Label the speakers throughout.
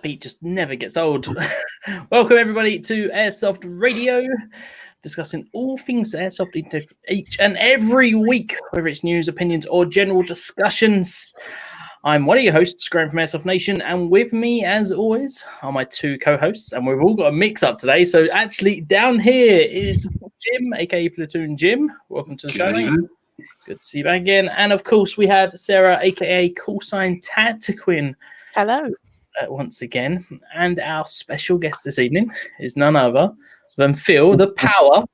Speaker 1: beat just never gets old. Welcome everybody to Airsoft Radio, discussing all things Airsoft each and every week, whether it's news, opinions, or general discussions. I'm one of your hosts, Graham from Airsoft Nation, and with me, as always, are my two co-hosts, and we've all got a mix-up today. So actually, down here is Jim, aka Platoon Jim. Welcome to the show, mate. Good to see you back again. And of course, we have Sarah, aka Call Sign Tactiquin.
Speaker 2: Hello.
Speaker 1: Once again. And our special guest this evening is none other than Phil The Power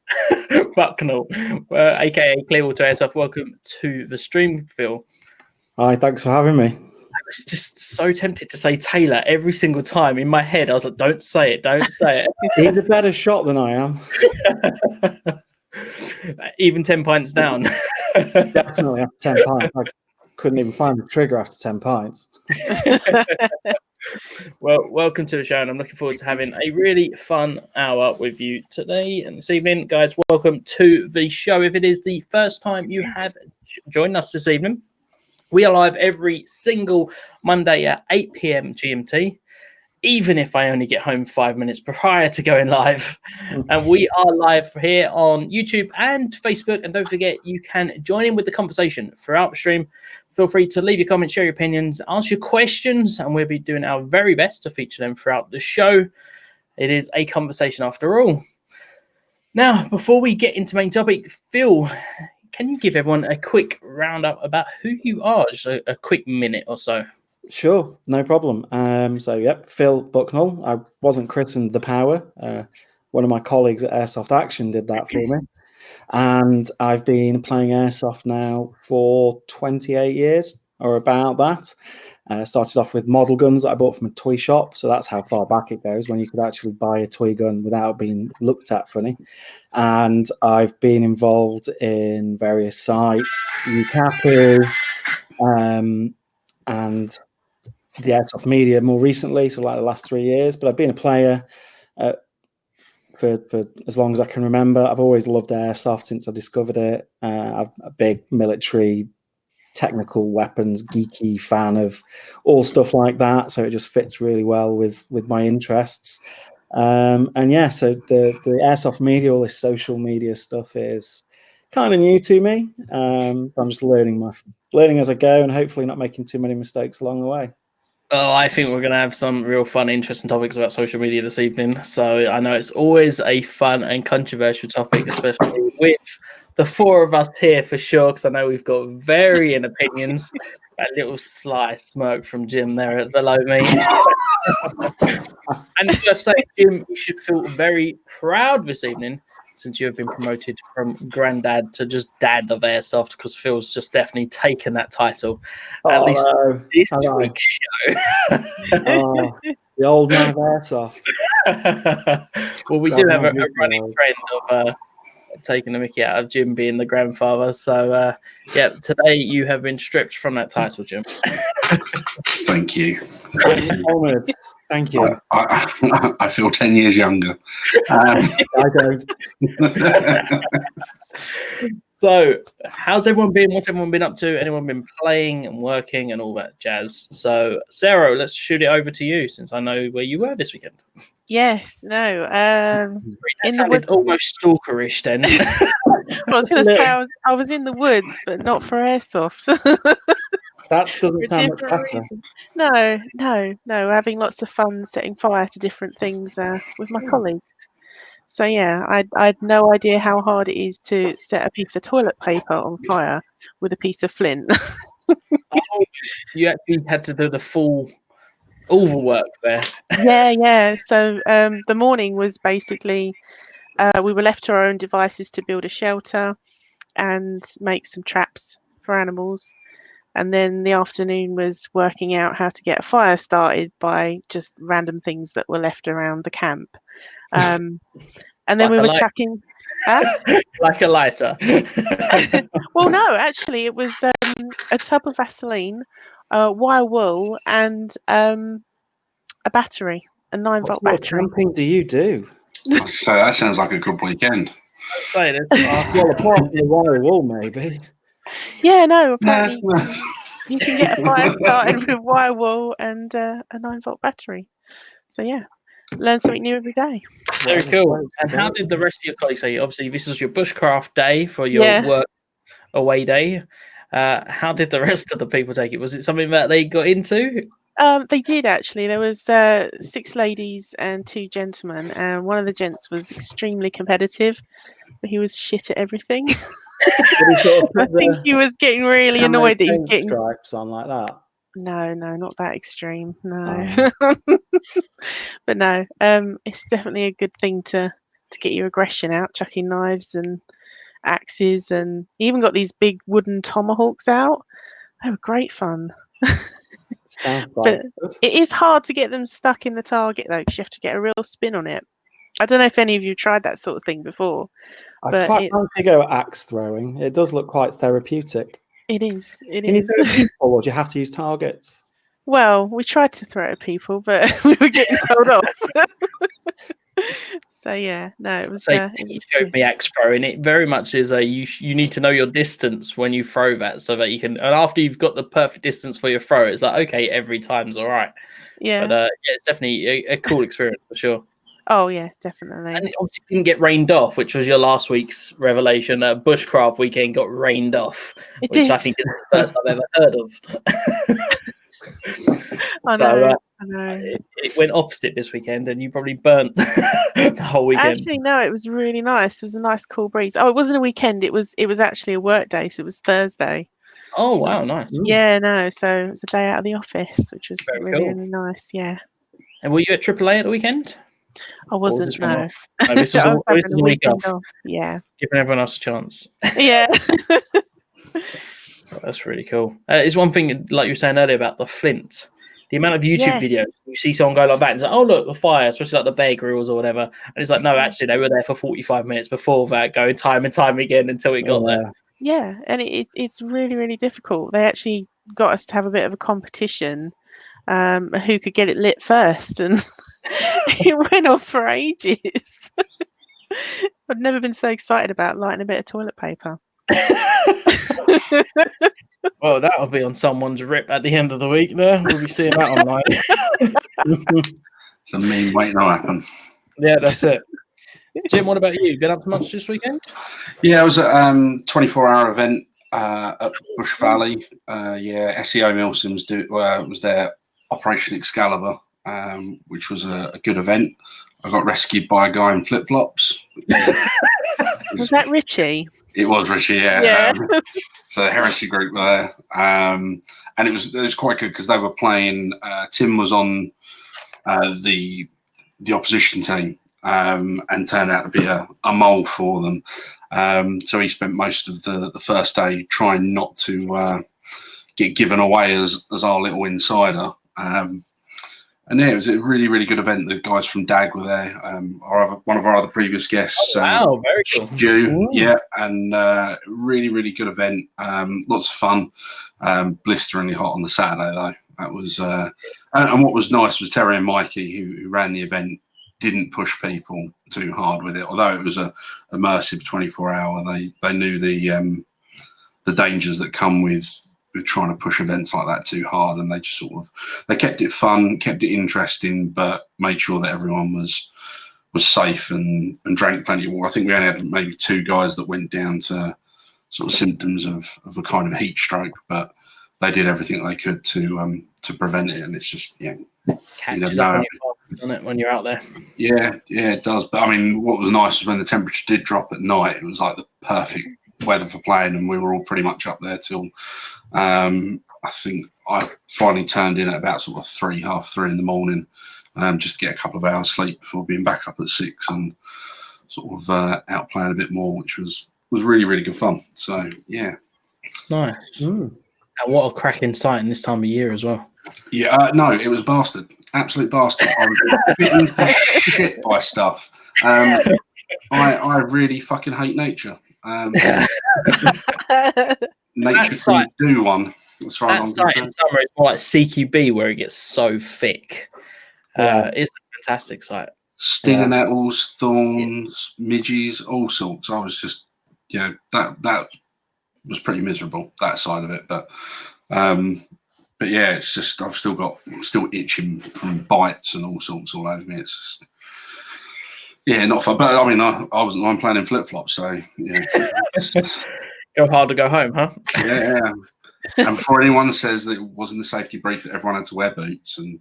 Speaker 1: Bucknall, aka Clearwater Airsoft. Welcome to the stream, Phil.
Speaker 3: Hi, thanks for having me.
Speaker 1: I was just so tempted to say Taylor every single time. In my head, I was like, don't say it, don't say it.
Speaker 3: He's a better shot than I am.
Speaker 1: Even 10 pints down.
Speaker 3: Definitely after 10 pints. I couldn't even find the trigger after 10 pints.
Speaker 1: Well, welcome to the show, and I'm looking forward to having a really fun hour with you today and this evening. Guys, welcome to the show. If it is the first time you have joined us this evening, we are live every single Monday at 8 p.m. GMT, even if I only get home 5 minutes prior to going live. And we are live here on YouTube and Facebook. And don't forget, you can join in with the conversation throughout the stream. Feel free to leave your comments, share your opinions, ask your questions, and we'll be doing our very best to feature them throughout the show. It is a conversation after all. Now, before we get into main topic, Phil, can you give everyone a quick roundup about who you are? Just a quick minute or so.
Speaker 3: Sure, no problem. Phil Bucknall. I wasn't christened The Power. One of my colleagues at Airsoft Action did that for me. And I've been playing Airsoft now for 28 years, or about that. Started off with model guns that I bought from a toy shop. So that's how far back it goes, when you could actually buy a toy gun without being looked at funny. And I've been involved in various sites, UCAPU, and the Airsoft media more recently, so like the last 3 years. But I've been a player for as long as I can remember. I've always loved Airsoft since I discovered it. I'm a big military, technical weapons, geeky fan of all stuff like that. So it just fits really well with my interests. So the Airsoft media, all this social media stuff is kind of new to me. I'm just learning as I go, and hopefully not making too many mistakes along the way.
Speaker 1: Oh, I think we're going to have some real fun, interesting topics about social media this evening. So I know it's always a fun and controversial topic, especially with the four of us here for sure, because I know we've got varying opinions. A little sly smirk from Jim there below me. And it's worth saying, Jim, you should feel very proud this evening, since you have been promoted from granddad to just dad of Airsoft, because Phil's just definitely taken that title, at least for this week's show.
Speaker 3: The old man of Airsoft.
Speaker 1: Well, we do have a running trend of taking the mickey out of Jim being the grandfather. So, today you have been stripped from that title, Jim.
Speaker 4: Thank you.
Speaker 3: Thank you.
Speaker 4: I feel 10 years younger.
Speaker 3: I don't.
Speaker 1: So, how's everyone been? What's everyone been up to? Anyone been playing and working and all that jazz? So, Sarah, let's shoot it over to you, since I know where you were this weekend.
Speaker 2: Yes, no.
Speaker 1: That sounded almost stalkerish then.
Speaker 2: I was going to say I was in the woods, but not for Airsoft.
Speaker 3: That doesn't sound much better.
Speaker 2: No. Having lots of fun setting fire to different things with my colleagues. So yeah, I had no idea how hard it is to set a piece of toilet paper on fire with a piece of flint.
Speaker 1: You actually had to do all the work there.
Speaker 2: Yeah. So the morning was basically we were left to our own devices to build a shelter and make some traps for animals. And then the afternoon was working out how to get a fire started by just random things that were left around the camp. And then we were chucking...
Speaker 1: Like a lighter.
Speaker 2: Well, no, actually, it was a tub of Vaseline, wire wool, and a battery, a 9-volt battery.
Speaker 3: What camping do you do?
Speaker 4: So that sounds like a good weekend.
Speaker 1: Say this.
Speaker 3: Well, apart from the wire wool, maybe.
Speaker 2: Yeah, no, apparently you can get a fire started with wire wool and a 9-volt battery. So yeah, learn something new every day.
Speaker 1: Very cool. And how did the rest of your colleagues say? Obviously, this is your bushcraft day for your
Speaker 2: Yeah.
Speaker 1: work away day. How did the rest of the people take it? Was it something that they got into?
Speaker 2: They did actually. There was 6 ladies and 2 gentlemen, and one of the gents was extremely competitive, but he was shit at everything. I think he was getting really annoyed that he was getting
Speaker 3: stripes on like that.
Speaker 2: No, not that extreme.
Speaker 3: Oh.
Speaker 2: No. But no, it's definitely a good thing to get your aggression out, chucking knives and axes, and he even got these big wooden tomahawks out. They were great fun.
Speaker 3: Sounds
Speaker 2: But
Speaker 3: like good.
Speaker 2: it is hard to get them stuck in the target though, because you have to get a real spin on it. I don't know if any of you tried that sort of thing before.
Speaker 3: I
Speaker 2: but
Speaker 3: quite like to go axe throwing. It does look quite therapeutic.
Speaker 2: It is. It
Speaker 3: Can you throw
Speaker 2: is.
Speaker 3: people, or do you have to use targets?
Speaker 2: Well, we tried to throw at people, but we were getting told off. So yeah, no, it was.
Speaker 1: Say
Speaker 2: It
Speaker 1: you
Speaker 2: was
Speaker 1: showed
Speaker 2: good.
Speaker 1: me axe throwing. It very much is a you need to know your distance when you throw that, so that you can. And after you've got the perfect distance for your throw, it's like okay, every time's all right.
Speaker 2: Yeah.
Speaker 1: But yeah, it's definitely a cool experience for sure.
Speaker 2: Oh yeah, definitely.
Speaker 1: And it obviously didn't get rained off, which was your last week's revelation. Bushcraft weekend got rained off,
Speaker 2: It
Speaker 1: which I
Speaker 2: did.
Speaker 1: think is the first I've ever heard of.
Speaker 2: I
Speaker 1: So
Speaker 2: know. I know.
Speaker 1: it went opposite this weekend, and you probably burnt the whole weekend.
Speaker 2: Actually, no, it was really nice. It was a nice cool breeze. Oh, it wasn't a weekend. It was actually a work day, so it was Thursday.
Speaker 1: Oh
Speaker 2: So,
Speaker 1: wow, nice.
Speaker 2: yeah, no. So it was a day out of the office, which was
Speaker 1: Very
Speaker 2: really,
Speaker 1: cool.
Speaker 2: really nice. Yeah.
Speaker 1: And were you at AAA at the weekend?
Speaker 2: I
Speaker 1: Or was
Speaker 2: wasn't.
Speaker 1: this one
Speaker 2: No.
Speaker 1: off? No, this was
Speaker 2: I
Speaker 1: all,
Speaker 2: was
Speaker 1: this
Speaker 2: having
Speaker 1: was
Speaker 2: a
Speaker 1: a week
Speaker 2: weekend
Speaker 1: off,
Speaker 2: off. Yeah.
Speaker 1: giving everyone else a chance.
Speaker 2: Yeah.
Speaker 1: Oh, that's really cool. It's one thing, like you were saying earlier about the flint. The amount of YouTube
Speaker 2: Yeah.
Speaker 1: videos you see someone go like that and say, "Oh look, the fire," especially like the Bear Grylls or whatever, and it's like, no, actually, they were there for 45 minutes before that, going time and time again until it got there.
Speaker 2: Yeah, and it's really, really difficult. They actually got us to have a bit of a competition, who could get it lit first, and it went on for ages. I've never been so excited about lighting a bit of toilet paper.
Speaker 1: Well, that'll be on someone's rip at the end of the week. There, we'll be seeing that online.
Speaker 4: It's a meme waiting to happen.
Speaker 1: Yeah, that's it. Jim, what about you? Been up to much this weekend?
Speaker 4: Yeah, I was at 24-hour event at Bush Valley. SEO Milson was there, Operation Excalibur, which was a good event. I got rescued by a guy in flip-flops.
Speaker 2: Was that Richie?
Speaker 4: It was Richie, yeah.
Speaker 2: Yeah.
Speaker 4: So the Heresy group were there, and it was quite good because they were playing. Tim was on the opposition team, and turned out to be a mole for them. So he spent most of the first day trying not to get given away as our little insider. And yeah, it was a really, really good event. The guys from DAG were there. One of our other previous guests.
Speaker 1: Oh, wow, very cool.
Speaker 4: Stu, yeah, and really, really good event. Lots of fun. Blisteringly hot on the Saturday though. That was, and what was nice was Terry and Mikey, who ran the event, didn't push people too hard with it. Although it was a immersive 24-hour, they knew the dangers that come with trying to push events like that too hard, and they just they kept it fun, kept it interesting, but made sure that everyone was safe and drank plenty of water. I think we only had maybe 2 guys that went down to sort of symptoms of a kind of heat stroke, but they did everything they could to prevent it. And it's just
Speaker 1: Catches up on your body, doesn't it, when you're out there?
Speaker 4: Yeah, it does. But I mean, what was nice was when the temperature did drop at night, it was like the perfect weather for playing, and we were all pretty much up there till I think I finally turned in at about sort of 3:30 in the morning, just to get a couple of hours sleep before being back up at 6 and sort of out playing a bit more, which was really, really good fun. So yeah,
Speaker 1: nice. And what a cracking sight in this time of year as well.
Speaker 4: Yeah, no, it was bastard, absolute bastard. I was bitten to shit by stuff. I really fucking hate nature. Nature couldn't do one, as far as I'm
Speaker 1: concerned. In summer, it's more like CQB, where it gets so thick. It's a fantastic sight.
Speaker 4: Stinger nettles, thorns, midges, all sorts. I was just, that was pretty miserable, that side of it. But yeah, it's just I'm still itching from bites and all sorts all over me. It's just, yeah, not fun. But I mean, I'm playing in flip flops, so yeah.
Speaker 1: Go hard to go home, huh?
Speaker 4: Yeah. And before anyone says that it wasn't the safety brief that everyone had to wear boots, and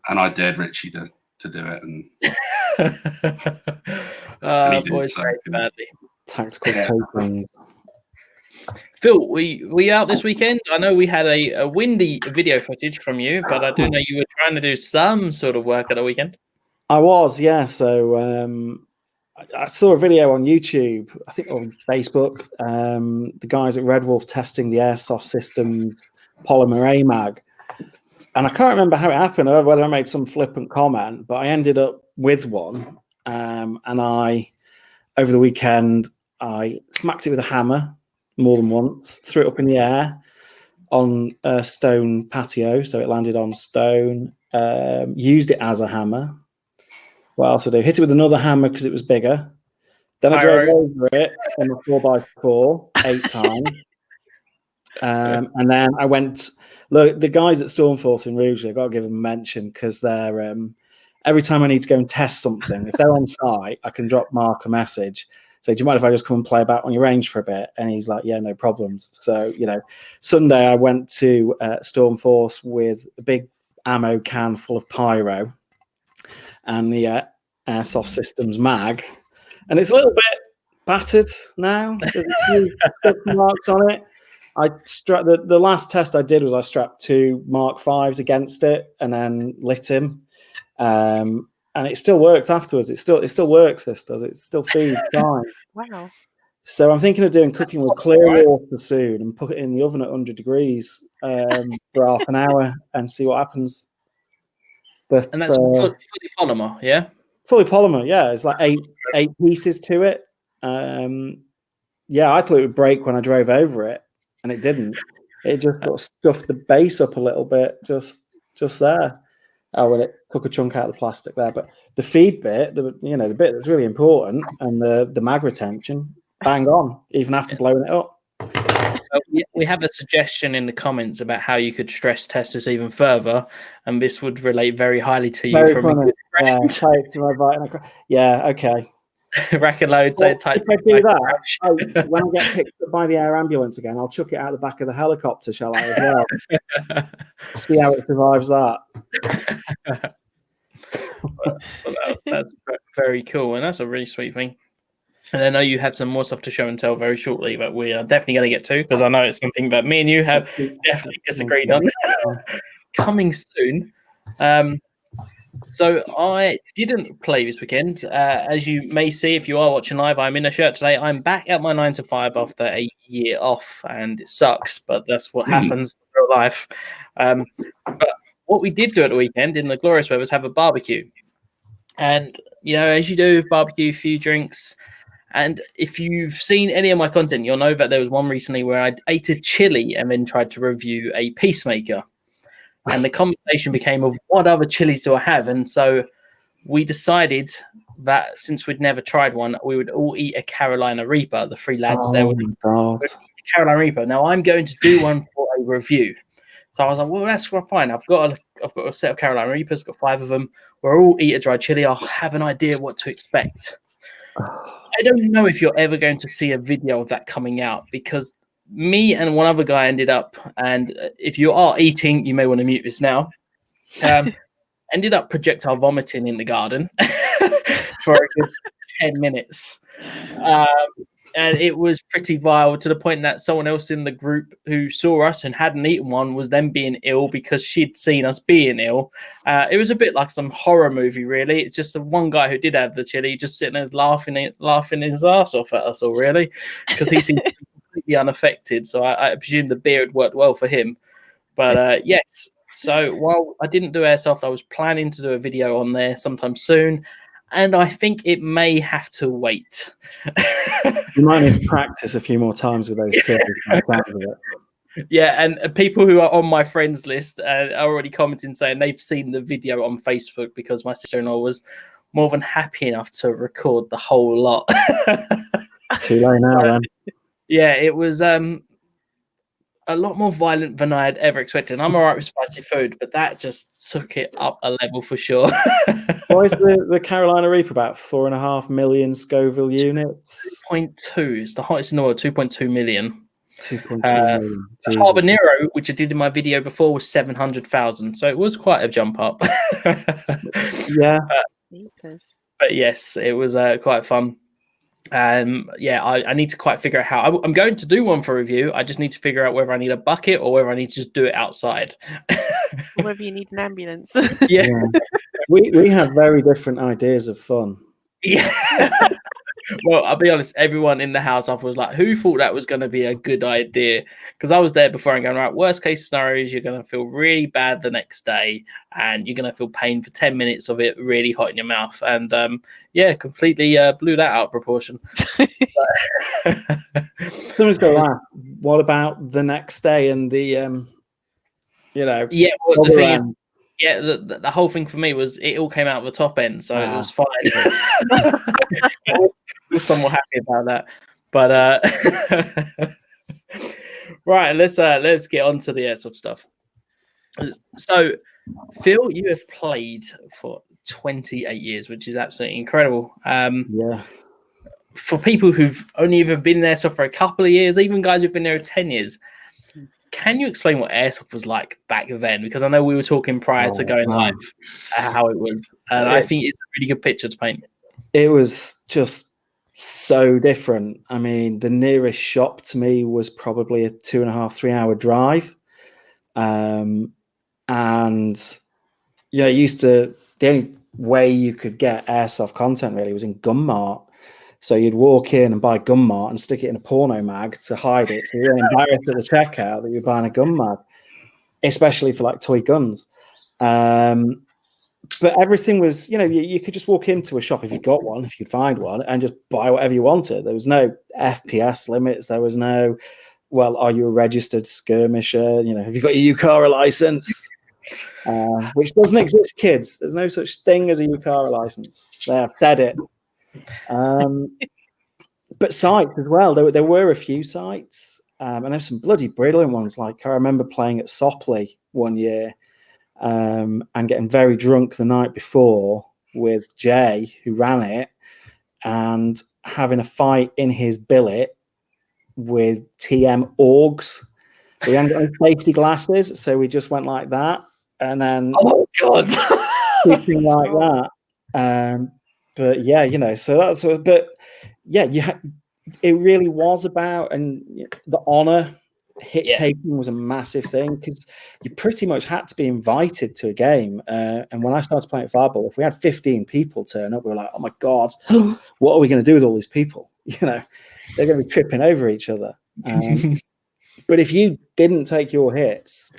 Speaker 4: I dared Richie to do it, and he did,
Speaker 1: boys,
Speaker 4: so,
Speaker 1: very badly.
Speaker 3: Tactical tapering.
Speaker 1: Phil, we out this weekend? I know we had a windy video footage from you, but I do know you were trying to do some sort of work at the weekend.
Speaker 3: I was, yeah. So I saw a video on YouTube, I think on Facebook, the guys at Red Wolf testing the Airsoft Systems polymer AMAG. And I can't remember how it happened, or whether I made some flippant comment, but I ended up with one. And over the weekend, I smacked it with a hammer more than once, threw it up in the air on a stone patio, so it landed on stone, used it as a hammer. What else did I do? Hit it with another hammer because it was bigger. Then I drove over it on the 4x4 8 times. And then I went, look, the guys at Stormforce in Rugeley, I've got to give them a mention because they're, every time I need to go and test something, if they're on site, I can drop Mark a message. So do you mind if I just come and play about on your range for a bit? And he's like, yeah, no problems. So, Sunday I went to Stormforce with a big ammo can full of pyro and the Airsoft Systems mag. And it's a little bit battered now. There's a few scuff marks on it. I strapped the last test I did was I strapped 2 Mark 5s against it and then lit him. And it still works afterwards. It still works. This does. It still feeds fine.
Speaker 2: Wow.
Speaker 3: So I'm thinking of doing cooking with Clearwater soon and put it in the oven at 100 degrees for half an hour and see what happens. But
Speaker 1: and that's fully polymer, yeah.
Speaker 3: Fully polymer, yeah. It's like eight pieces to it. Yeah, I thought it would break when I drove over it, and it didn't. It just sort of stuffed the base up a little bit, just there. Oh, well, it took a chunk out of the plastic there, but the feed bit, the bit that's really important, and the mag retention, bang on, even after blowing it up.
Speaker 1: We have a suggestion in the comments about how you could stress test this even further, and this would relate very highly to you.
Speaker 3: Very
Speaker 1: from
Speaker 3: funny. Yeah, tie it to my bike. Yeah, okay.
Speaker 1: Rack and load.
Speaker 3: Well, if I do that, when I get picked up by the air ambulance again, I'll chuck it out the back of the helicopter, shall I, as well? See how it survives that.
Speaker 1: That's very cool, and that's a really sweet thing. And I know you have some more stuff to show and tell very shortly, but we are definitely going to get to, because I know it's something that me and you have definitely disagreed on. Coming soon. So I didn't play this weekend. As you may see, if you are watching live, I'm in a shirt today. I'm back at my 9 to 5 after a year off, and it sucks, but that's what happens in real life. But what we did do at the weekend in the glorious weather was have a barbecue. And, as you do, barbecue, a few drinks. And if you've seen any of my content, you'll know that there was one recently where I ate a chili and then tried to review a Peacemaker. And the conversation became of what other chilies do I have? And so we decided that since we'd never tried one, we would all eat a Carolina Reaper. The 3 lads there would eat a Carolina Reaper. Now I'm going to do one for a review. So I was like, well, that's fine. I've got a set of Carolina Reapers, got 5 of them. We'll all eat a dry chili. I'll have an idea what to expect. I don't know if you're ever going to see a video of that coming out, because me and one other guy ended up, and if you are eating, you may want to mute this now, ended up projectile vomiting in the garden for a good 10 minutes. And it was pretty vile, to the point that someone else in the group who saw us and hadn't eaten one was then being ill because she'd seen us being ill. It was a bit like some horror movie, really. It's just the one guy who did have the chili just sitting there laughing his ass off at us all, really, because he seemed completely unaffected. So I presume the beer had worked well for him. But yes, so while I didn't do Airsoft, I was planning to do a video on there sometime soon. And I think it may have to wait.
Speaker 3: You might need to practice a few more times with those chilies.
Speaker 1: Yeah, and people who are on my friends list are already commenting saying they've seen the video on Facebook, because my sister-in-law was more than happy enough to record the whole lot.
Speaker 3: Too late now, then.
Speaker 1: Yeah, it was. a lot more violent than I had ever expected. I'm all right with spicy food, but that just took it up a level for sure.
Speaker 3: Why is the Carolina Reaper about 4.5 million Scoville units?
Speaker 1: 2.2. It's the hottest in the world, 2.2 million.
Speaker 3: 2.2 million.
Speaker 1: The Habanero, which I did in my video before, was 700,000. So it was quite a jump up.
Speaker 3: Yeah.
Speaker 1: But yes, it was quite fun. Yeah, I need to quite figure out how I'm going to do one for review. I just need to figure out whether I need a bucket or whether I need to just do it outside.
Speaker 2: Or whether you need an ambulance.
Speaker 1: Yeah.
Speaker 3: We have very different ideas of fun.
Speaker 1: Yeah. Well, I'll be honest, everyone in the house was like, who thought that was going to be a good idea? Because I was there before and going, right, worst case scenario is you're going to feel really bad the next day and you're going to feel pain for 10 minutes of it really hot in your mouth. And yeah, completely blew that out of proportion.
Speaker 3: Someone's going to laugh. What about the next day and the,
Speaker 1: Yeah, well, the thing is, yeah, the whole thing for me was it all came out of the top end, so it was fine. I was somewhat happy about that. But right, let's get on to the airsoft stuff. So, Phil, you have played for 28 years, which is absolutely incredible.
Speaker 3: Yeah.
Speaker 1: For people who've only ever been there for a couple of years, even guys who've been there 10 years, can you explain what airsoft was like back then? Because I know we were talking prior to going live how it was, and I think it's a really good picture to paint. It
Speaker 3: was just so different. I mean, the nearest shop to me was probably a 2.5-3 hour drive, and yeah, the only way you could get airsoft content really was in Gunmart. So you'd walk in and buy Gunmart and stick it in a porno mag to hide it. So you're embarrassed at the checkout that you're buying a gun mag, especially for like toy guns. But everything was, you could just walk into a shop if you got one, if you could find one, and just buy whatever you wanted. There was no FPS limits. There was no, well, are you a registered skirmisher? Have you got your UCARA license? Which doesn't exist, kids. There's no such thing as a UCARA license. There, I've said it. But sites as well. There were a few sites, and there's some bloody brilliant ones. Like I remember playing at Sopley one year, and getting very drunk the night before with Jay, who ran it, and having a fight in his billet with TM Orgs. We hadn't got any safety glasses, so we just went like that, and then
Speaker 1: God,
Speaker 3: shooting like that. But yeah, so that's what. But yeah, it really was about, and the honor hit taking was a massive thing because you pretty much had to be invited to a game. And when I started playing at Fireball, if we had 15 people turn up, we were like, oh my God, what are we going to do with all these people? They're going to be tripping over each other. But if you didn't take your hits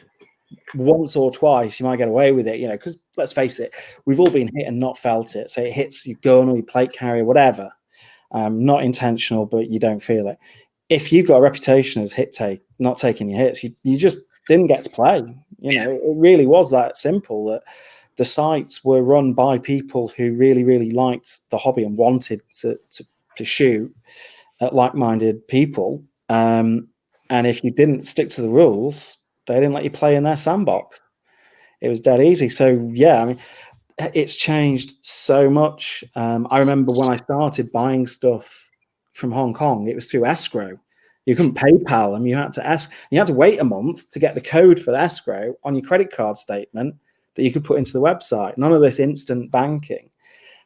Speaker 3: once or twice, you might get away with it, because let's face it, we've all been hit and not felt it. So it hits your gun or your plate carrier, whatever. Not intentional, but you don't feel it. If you've got a reputation as not taking your hits, you just didn't get to play. It really was that simple, that the sites were run by people who really, really liked the hobby and wanted to shoot at like-minded people. And if you didn't stick to the rules, they didn't let you play in their sandbox. It was dead easy. So yeah, I mean, it's changed so much. I remember when I started buying stuff from Hong Kong, it was through escrow. You couldn't PayPal them. You had to wait a month to get the code for the escrow on your credit card statement that you could put into the website. None of this instant banking.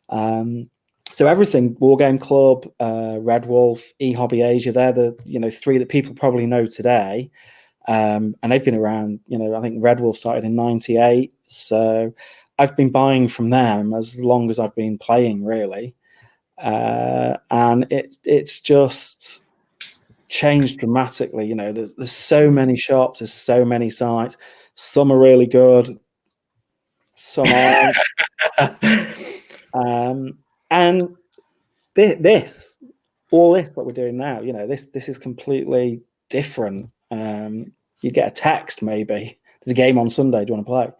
Speaker 3: So everything, Wargame Club, Red Wolf, eHobby Asia, they're the three that people probably know today. And they've been around, I think Red Wolf started in 98. So I've been buying from them as long as I've been playing, really. And it's just changed dramatically. There's so many shops, there's so many sites. Some are really good, some aren't. And all this what we're doing now, this is completely different. You get a text, maybe there's a game on Sunday, do you want to play?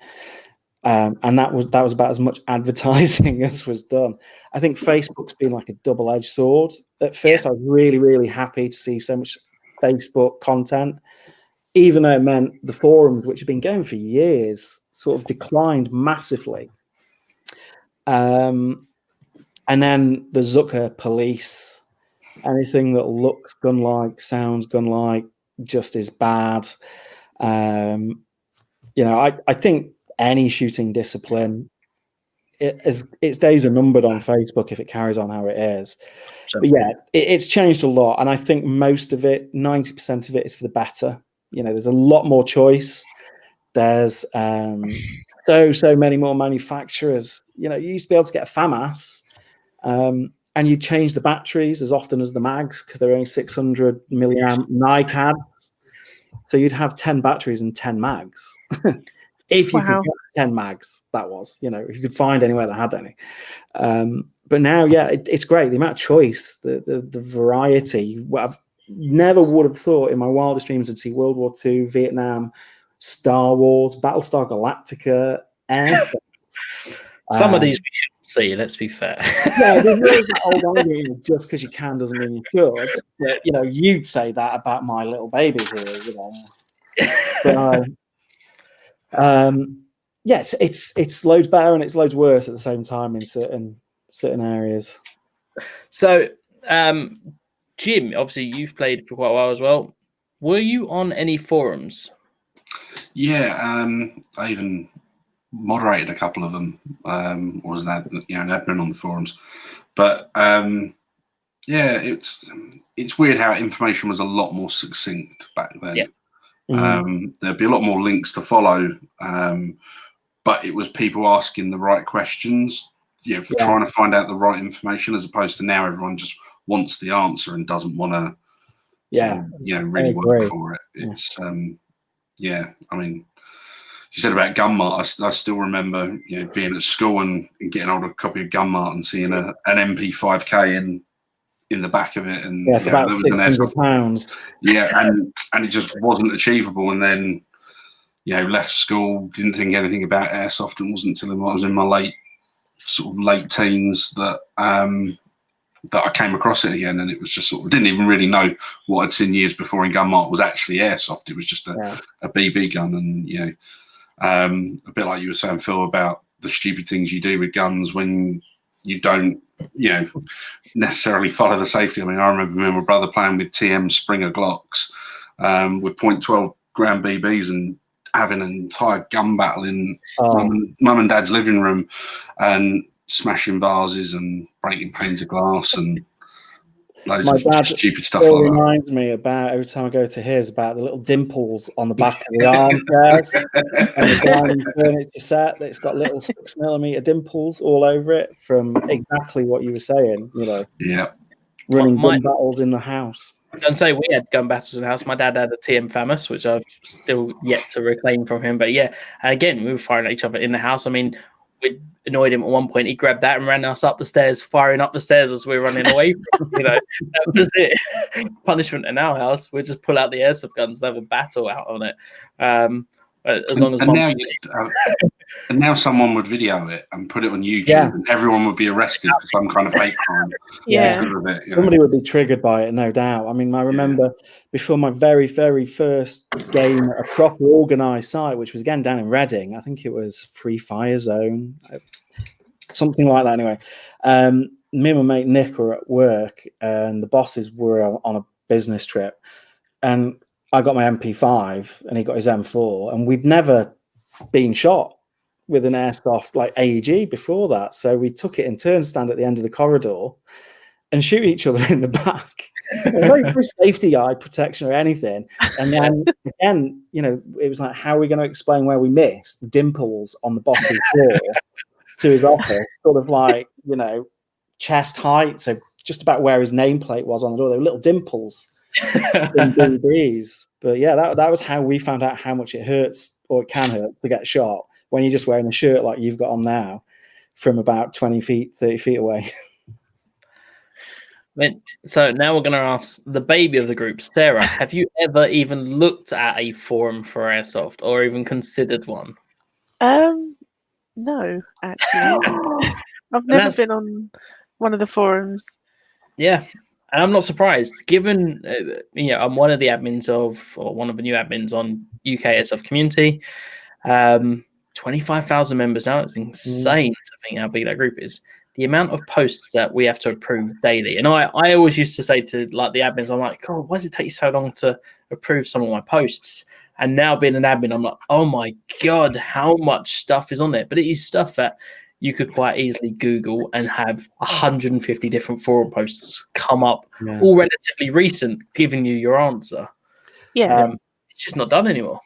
Speaker 3: And that was about as much advertising as was done. I think Facebook's been like a double-edged sword. At first, I was really, really happy to see so much Facebook content. even though it meant the forums, which have been going for years, sort of declined massively. And then the Zucker police, anything that looks gun-like, sounds gun-like, just is bad. You know, I think any shooting discipline, its days are numbered on Facebook if it carries on how it is. But yeah, it's changed a lot. And I think most of it, 90% of it, is for the better. You know, there's a lot more choice. There's so many more manufacturers. You know, you used to be able to get a FAMAS, and you change the batteries as often as the mags because they're only 600 milliamp NiCads. So you'd have 10 batteries and 10 mags. If you could get 10 mags, that was, you know, if you could find anywhere that had any. But now, yeah, it's great. The amount of choice, the variety. I've never would have thought in my wildest dreams I'd see World War II, Vietnam, Star Wars, Battlestar Galactica, Airsoft.
Speaker 1: Some of these we shouldn't see, let's be fair.
Speaker 3: Yeah, there's always that old argument, just because you can doesn't mean you should. But, you know, you'd say that about my little baby here, you know. So, yeah, it's loads better and it's loads worse at the same time in certain areas.
Speaker 1: So, Jim, obviously you've played for quite a while as well. Were you on any forums?
Speaker 4: Yeah, I even moderated a couple of them. Was that, you know, an admin on the forums? But yeah, it's weird how information was a lot more succinct back then.
Speaker 1: Yeah.
Speaker 4: There'd be a lot more links to follow, but it was people asking the right questions, you know, trying to find out the right information, as opposed to now everyone just wants the answer and doesn't want to, you know, really work for it. It's yeah, I mean, you said about Gunmart. I still remember, you know, being at school and getting hold of a copy of Gunmart and seeing an MP5K in the back of it, and
Speaker 3: for about £600.
Speaker 4: Yeah, and it just wasn't achievable. And then, you know, left school, didn't think anything about airsoft, and it wasn't until I was in my late teens that I came across it again, and it was just sort of, didn't even really know what I'd seen years before in Gunmart was actually airsoft. It was just a BB gun, and you know, a bit like you were saying, Phil, about the stupid things you do with guns when you don't, you know, necessarily follow the safety. I mean, I remember me and my brother playing with TM Springer Glocks with .12 gram BBs and having an entire gun battle in mum and dad's living room, and smashing vases and breaking panes of glass and loads of stupid stuff like that.
Speaker 3: Reminds me about, every time I go to his, about the little dimples on the back of the armchairs and the dining furniture set that's got little 6mm dimples all over it, from exactly what you were saying, you know.
Speaker 4: Yeah.
Speaker 3: Running gun battles in the house.
Speaker 1: I can say we had gun battles in the house. My dad had a TM FAMAS, which I've still yet to reclaim from him. But yeah, again, we were firing at each other in the house. I mean, we annoyed him at one point. He grabbed that and ran us up the stairs, firing up the stairs as we were running away. You know, that was it. Punishment in our house. We'd just pull out the airsoft guns and have a battle out on it. As long as
Speaker 4: and now someone would video it and put it on YouTube, and everyone would be arrested for some kind of hate crime.
Speaker 3: Somebody would be triggered by it, no doubt. I mean, I remember before my very, very first game at a proper organised site, which was again down in Reading. I think it was Free Fire Zone, something like that. Anyway, me and my mate Nick were at work, and the bosses were on a business trip, and I got my MP5 and he got his M4, and we'd never been shot with an airsoft like AEG before that. So we took it in turn, stand at the end of the corridor and shoot each other in the back. No safety eye protection or anything. And then again, you know, it was like, how are we going to explain where we missed the dimples on the boss's door to his office? Sort of like, you know, chest height. So just about where his nameplate was on the door. There were little dimples. In BBs. But yeah, that was how we found out how much it hurts, or it can hurt, to get shot when you're just wearing a shirt like you've got on now from about 20 feet, 30 feet away.
Speaker 1: So now we're going to ask the baby of the group, Sarah, have you ever even looked at a forum for airsoft or even considered one?
Speaker 2: No, actually. I've never been on one of the forums.
Speaker 1: Yeah. And I'm not surprised, given I'm one of the admins or one of the new admins on UK Airsoft community. 25,000 members now. It's insane to think how big that group is. The amount of posts that we have to approve daily. And I always used to say to like the admins, I'm like, God, why does it take you so long to approve some of my posts? And now being an admin, I'm like, oh my God, how much stuff is on there? But it is stuff that you could quite easily Google and have 150 different forum posts come up, all relatively recent, giving you your answer.
Speaker 2: Yeah.
Speaker 1: It's just not done anymore.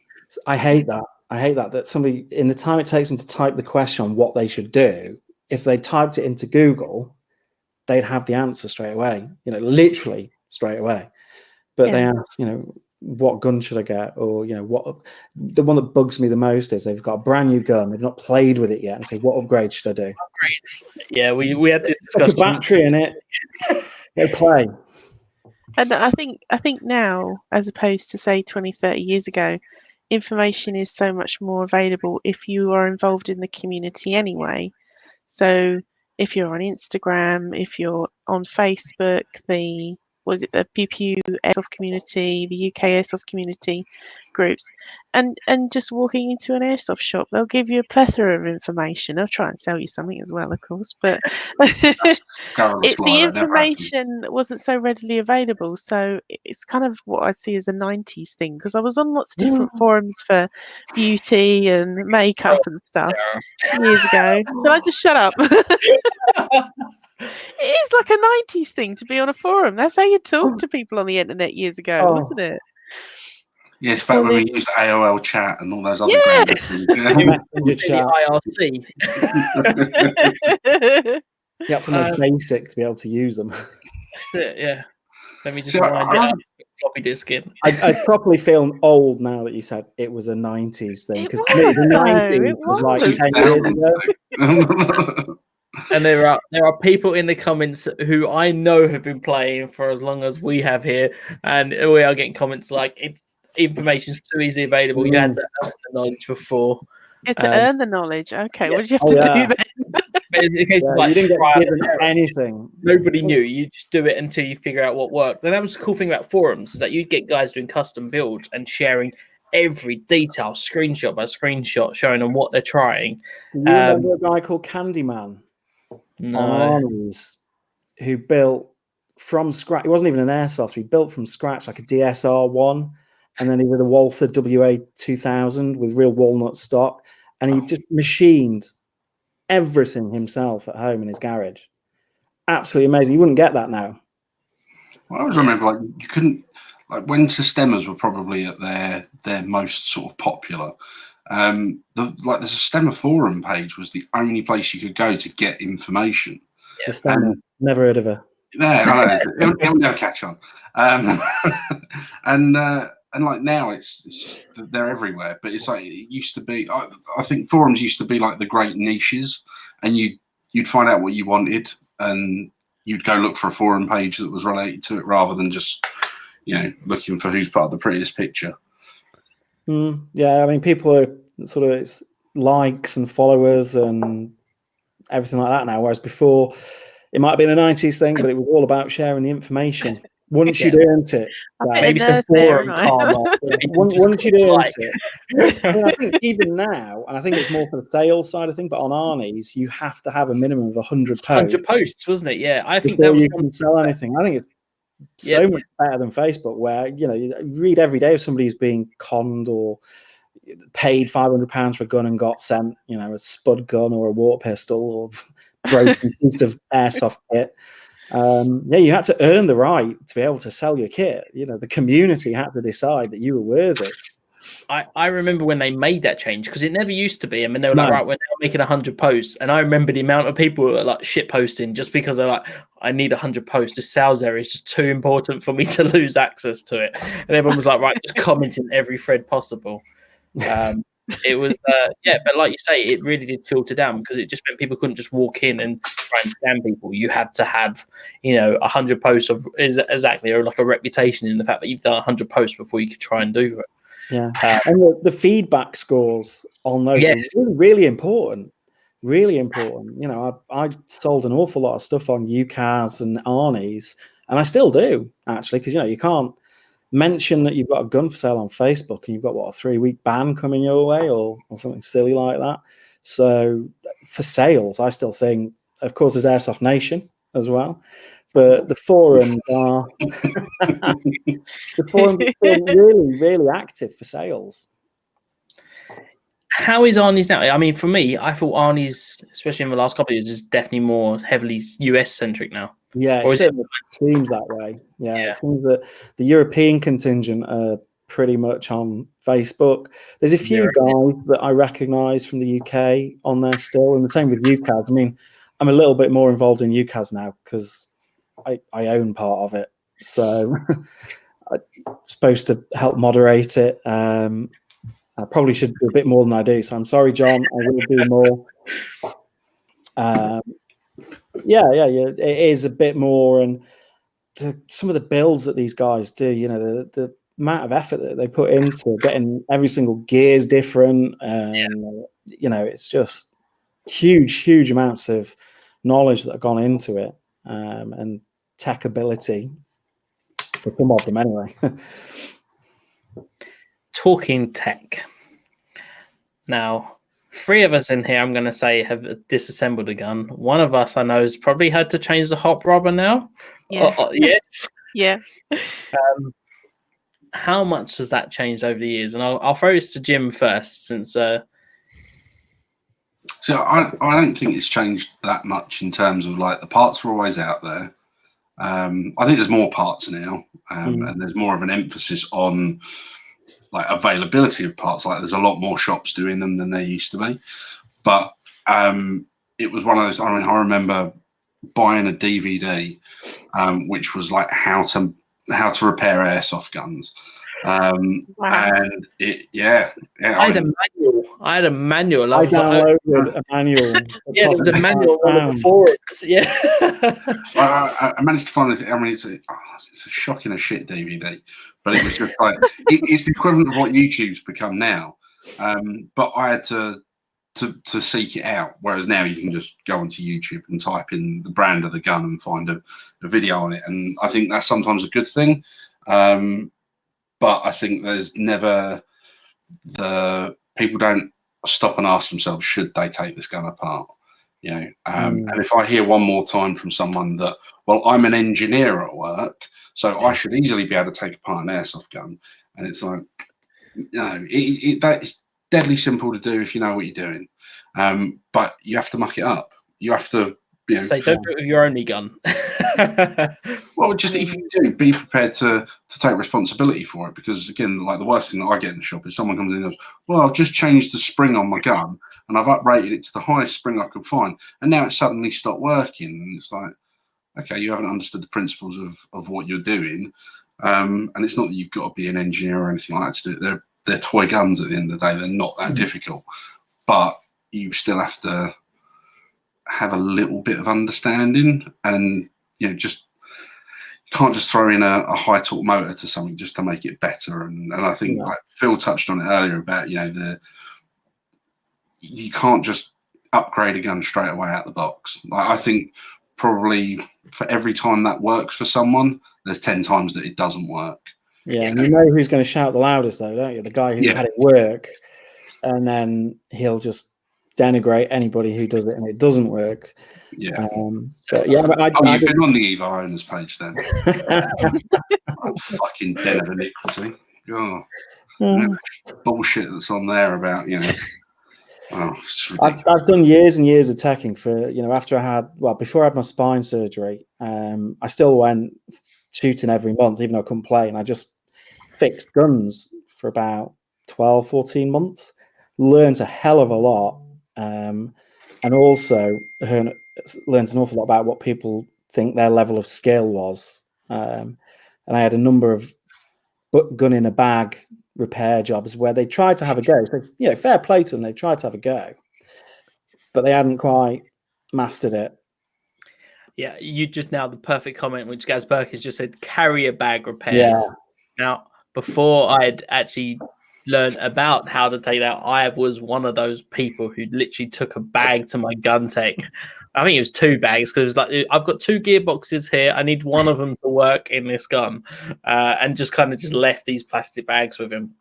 Speaker 3: I hate that somebody, in the time it takes them to type the question on what they should do, if they typed it into Google, they'd have the answer straight away, literally straight away. But they ask, what gun should I get? Or, what the one that bugs me the most is they've got a brand new gun, they've not played with it yet, and say, what upgrade should I do?
Speaker 1: Upgrades. Yeah, we had this discussion.
Speaker 3: Put a battery in it. Go play.
Speaker 2: And I think now, as opposed to say 20, 30 years ago, information is so much more available if you are involved in the community anyway. So if you're on Instagram, if you're on Facebook, the Pew Pew Airsoft community, the UK Airsoft community groups, and just walking into an airsoft shop, they'll give you a plethora of information. They'll try and sell you something as well, of course, but the information wasn't so readily available. So it's kind of what I'd see as a 90s thing, because I was on lots of different forums for beauty and makeup and stuff years ago. So I just shut up. It is like a 90s thing to be on a forum. That's how you talk to people on the internet years ago, wasn't it?
Speaker 4: Yes, back when we used AOL chat and all those other
Speaker 1: IRC.
Speaker 3: You have to know basic to be able to use them.
Speaker 1: That's it, yeah. Let me just wind it floppy disk in.
Speaker 3: I properly feel old now that you said it was a 90s thing, because the 90s was like 10 years ago.
Speaker 1: And there are people in the comments who I know have been playing for as long as we have here, and we are getting comments like information's too easily available. You had to earn the knowledge before.
Speaker 2: You had to earn the knowledge. Okay, what did you have to do then?
Speaker 1: In the case of like,
Speaker 3: you didn't get given anything.
Speaker 1: Nobody knew. You just do it until you figure out what worked. And that was the cool thing about forums, is that you'd get guys doing custom builds and sharing every detail, screenshot by screenshot, showing them what they're trying.
Speaker 3: Do you remember a guy called Candyman?
Speaker 1: No.
Speaker 3: Who built from scratch? He wasn't even an airsoft. He built from scratch like a DSR-1, and then he did a Walther WA-2000 with real walnut stock, and he just machined everything himself at home in his garage. Absolutely amazing. You wouldn't get that now.
Speaker 4: Well, I always remember, like, you couldn't, like, when Sistemers were probably at their most sort of popular. The Sistema forum page was the only place you could go to get information.
Speaker 3: Sistema, never heard of her.
Speaker 4: Yeah, I know. It'll never catch on. And like now, it's just, they're everywhere. But it's like it used to be. I think forums used to be like the great niches, and you'd find out what you wanted, and you'd go look for a forum page that was related to it, rather than just looking for who's part of the prettiest picture.
Speaker 3: Yeah, I mean, people are sort of likes and followers and everything like that now, whereas before it might have been a 90s thing, but it was all about sharing the information. Once you'd earned it,
Speaker 1: maybe some forum karma.
Speaker 3: Once you'd earned it, I think even now, and I think it's more for the sales side of things, but on Arnie's, you have to have a minimum of 100 posts.
Speaker 1: 100 posts, wasn't it? Yeah, I think
Speaker 3: that was you can sell anything. I think it's so much better than Facebook, where you read every day of somebody who's being conned or paid £500 for a gun and got sent, a spud gun or a water pistol or broken piece of airsoft kit. You had to earn the right to be able to sell your kit. The community had to decide that you were worthy.
Speaker 1: I remember when they made that change, because it never used to be. I mean, they were like, right, we're now making 100 posts. And I remember the amount of people who were like shit posting just because they're like, I need 100 posts. This sales area is just too important for me to lose access to it. And everyone was like, right, just commenting every thread possible. It was, but like you say, it really did filter down, because it just meant people couldn't just walk in and try and scam people. You had to have, 100 posts of exactly, or like a reputation in the fact that you've done 100 posts before you could try and do it.
Speaker 3: Yeah, and the feedback scores on those is really important. Really important. I sold an awful lot of stuff on UCAS and Arnie's, And I still do, actually, because, you can't mention that you've got a gun for sale on Facebook and you've got, a 3-week ban coming your way or something silly like that. So for sales, I still think, of course, there's Airsoft Nation as well. But the forums are really, really active for sales.
Speaker 1: How is Arnie's now? I mean, for me, I thought Arnie's, especially in the last couple of years, is definitely more heavily US centric now.
Speaker 3: Yeah, it certainly seems that way. Yeah, it seems that the European contingent are pretty much on Facebook. There's a few guys that I recognise from the UK on there still, and the same with UCAS. I mean, I'm a little bit more involved in UCAS now because I own part of it, so I'm supposed to help moderate it. I probably should do a bit more than I do, so I'm sorry, John. I will do more. Yeah, it is a bit more, and some of the builds that these guys do, the amount of effort that they put into getting every single gear is different, and it's just huge amounts of knowledge that have gone into it, and tech ability for some of them anyway.
Speaker 1: Talking tech. Now, 3 of us in here, I'm going to say, have disassembled a gun. One of us I know has probably had to change the hop rubber now.
Speaker 2: Yeah.
Speaker 1: Yes.
Speaker 2: Yeah.
Speaker 1: How much has that changed over the years? And I'll throw this to Jim first, since. So
Speaker 4: I don't think it's changed that much in terms of like the parts are always out there. I think there's more parts now, and there's more of an emphasis on like availability of parts. Like there's a lot more shops doing them than there used to be. But it was one of those. I remember buying a DVD, which was like how to repair airsoft guns.
Speaker 2: Wow.
Speaker 4: And
Speaker 1: I had a manual.
Speaker 3: I downloaded a manual.
Speaker 1: Yeah, it was a manual one of the forums. Yeah.
Speaker 4: I managed to find this. I mean, it's a shocking as shit DVD, but it was just like it's the equivalent of what YouTube's become now. But I had to seek it out, whereas now you can just go onto YouTube and type in the brand of the gun and find a video on it, and I think that's sometimes a good thing. But I think there's never people don't stop and ask themselves, should they take this gun apart? And if I hear one more time from someone that, well, I'm an engineer at work, so I should easily be able to take apart an airsoft gun, and it's like, that's deadly simple to do if you know what you're doing, but you have to muck it up. You have to
Speaker 1: say, don't do it with your only gun.
Speaker 4: Well, just if you do, be prepared to take responsibility for it, because again, like the worst thing that I get in the shop is someone comes in and goes, well, I've just changed the spring on my gun and I've uprated it to the highest spring I could find, and now it suddenly stopped working. And it's like, okay, you haven't understood the principles of what you're doing, and it's not that you've got to be an engineer or anything like that to do it. They're toy guns at the end of the day. They're not that difficult, but you still have to have a little bit of understanding, and you can't just throw in a high torque motor to something just to make it better. And I think like Phil touched on it earlier about you can't just upgrade a gun straight away out the box. Like, I think probably for every time that works for someone, there's 10 times that it doesn't work.
Speaker 3: Yeah, and you know who's going to shout the loudest, though, don't you? The guy who had it work, and then he'll just denigrate anybody who does it and it doesn't work.
Speaker 4: Yeah.
Speaker 3: But you've
Speaker 4: been on the Evo owners page then. Fucking den of iniquity. Oh, bullshit that's on there about,
Speaker 3: I've done years and years of teching for, before I had my spine surgery, I still went shooting every month, even though I couldn't play, and I just fixed guns for about 12, 14 months, learned a hell of a lot, and also learned an awful lot about what people think their level of skill was. And I had a number of gun in a bag repair jobs where they tried to have a go. So, fair play to them, they tried to have a go, but they hadn't quite mastered it.
Speaker 1: Yeah, you just now the perfect comment, which Gaz Perkins just said, carrier bag repairs.
Speaker 3: Yeah.
Speaker 1: Now, before I'd actually learned about how to take that, I was one of those people who literally took a bag to my gun tech I think it was 2 bags because it was like, I've got 2 gearboxes here. I need one of them to work in this gun, and just kind of just left these plastic bags with him.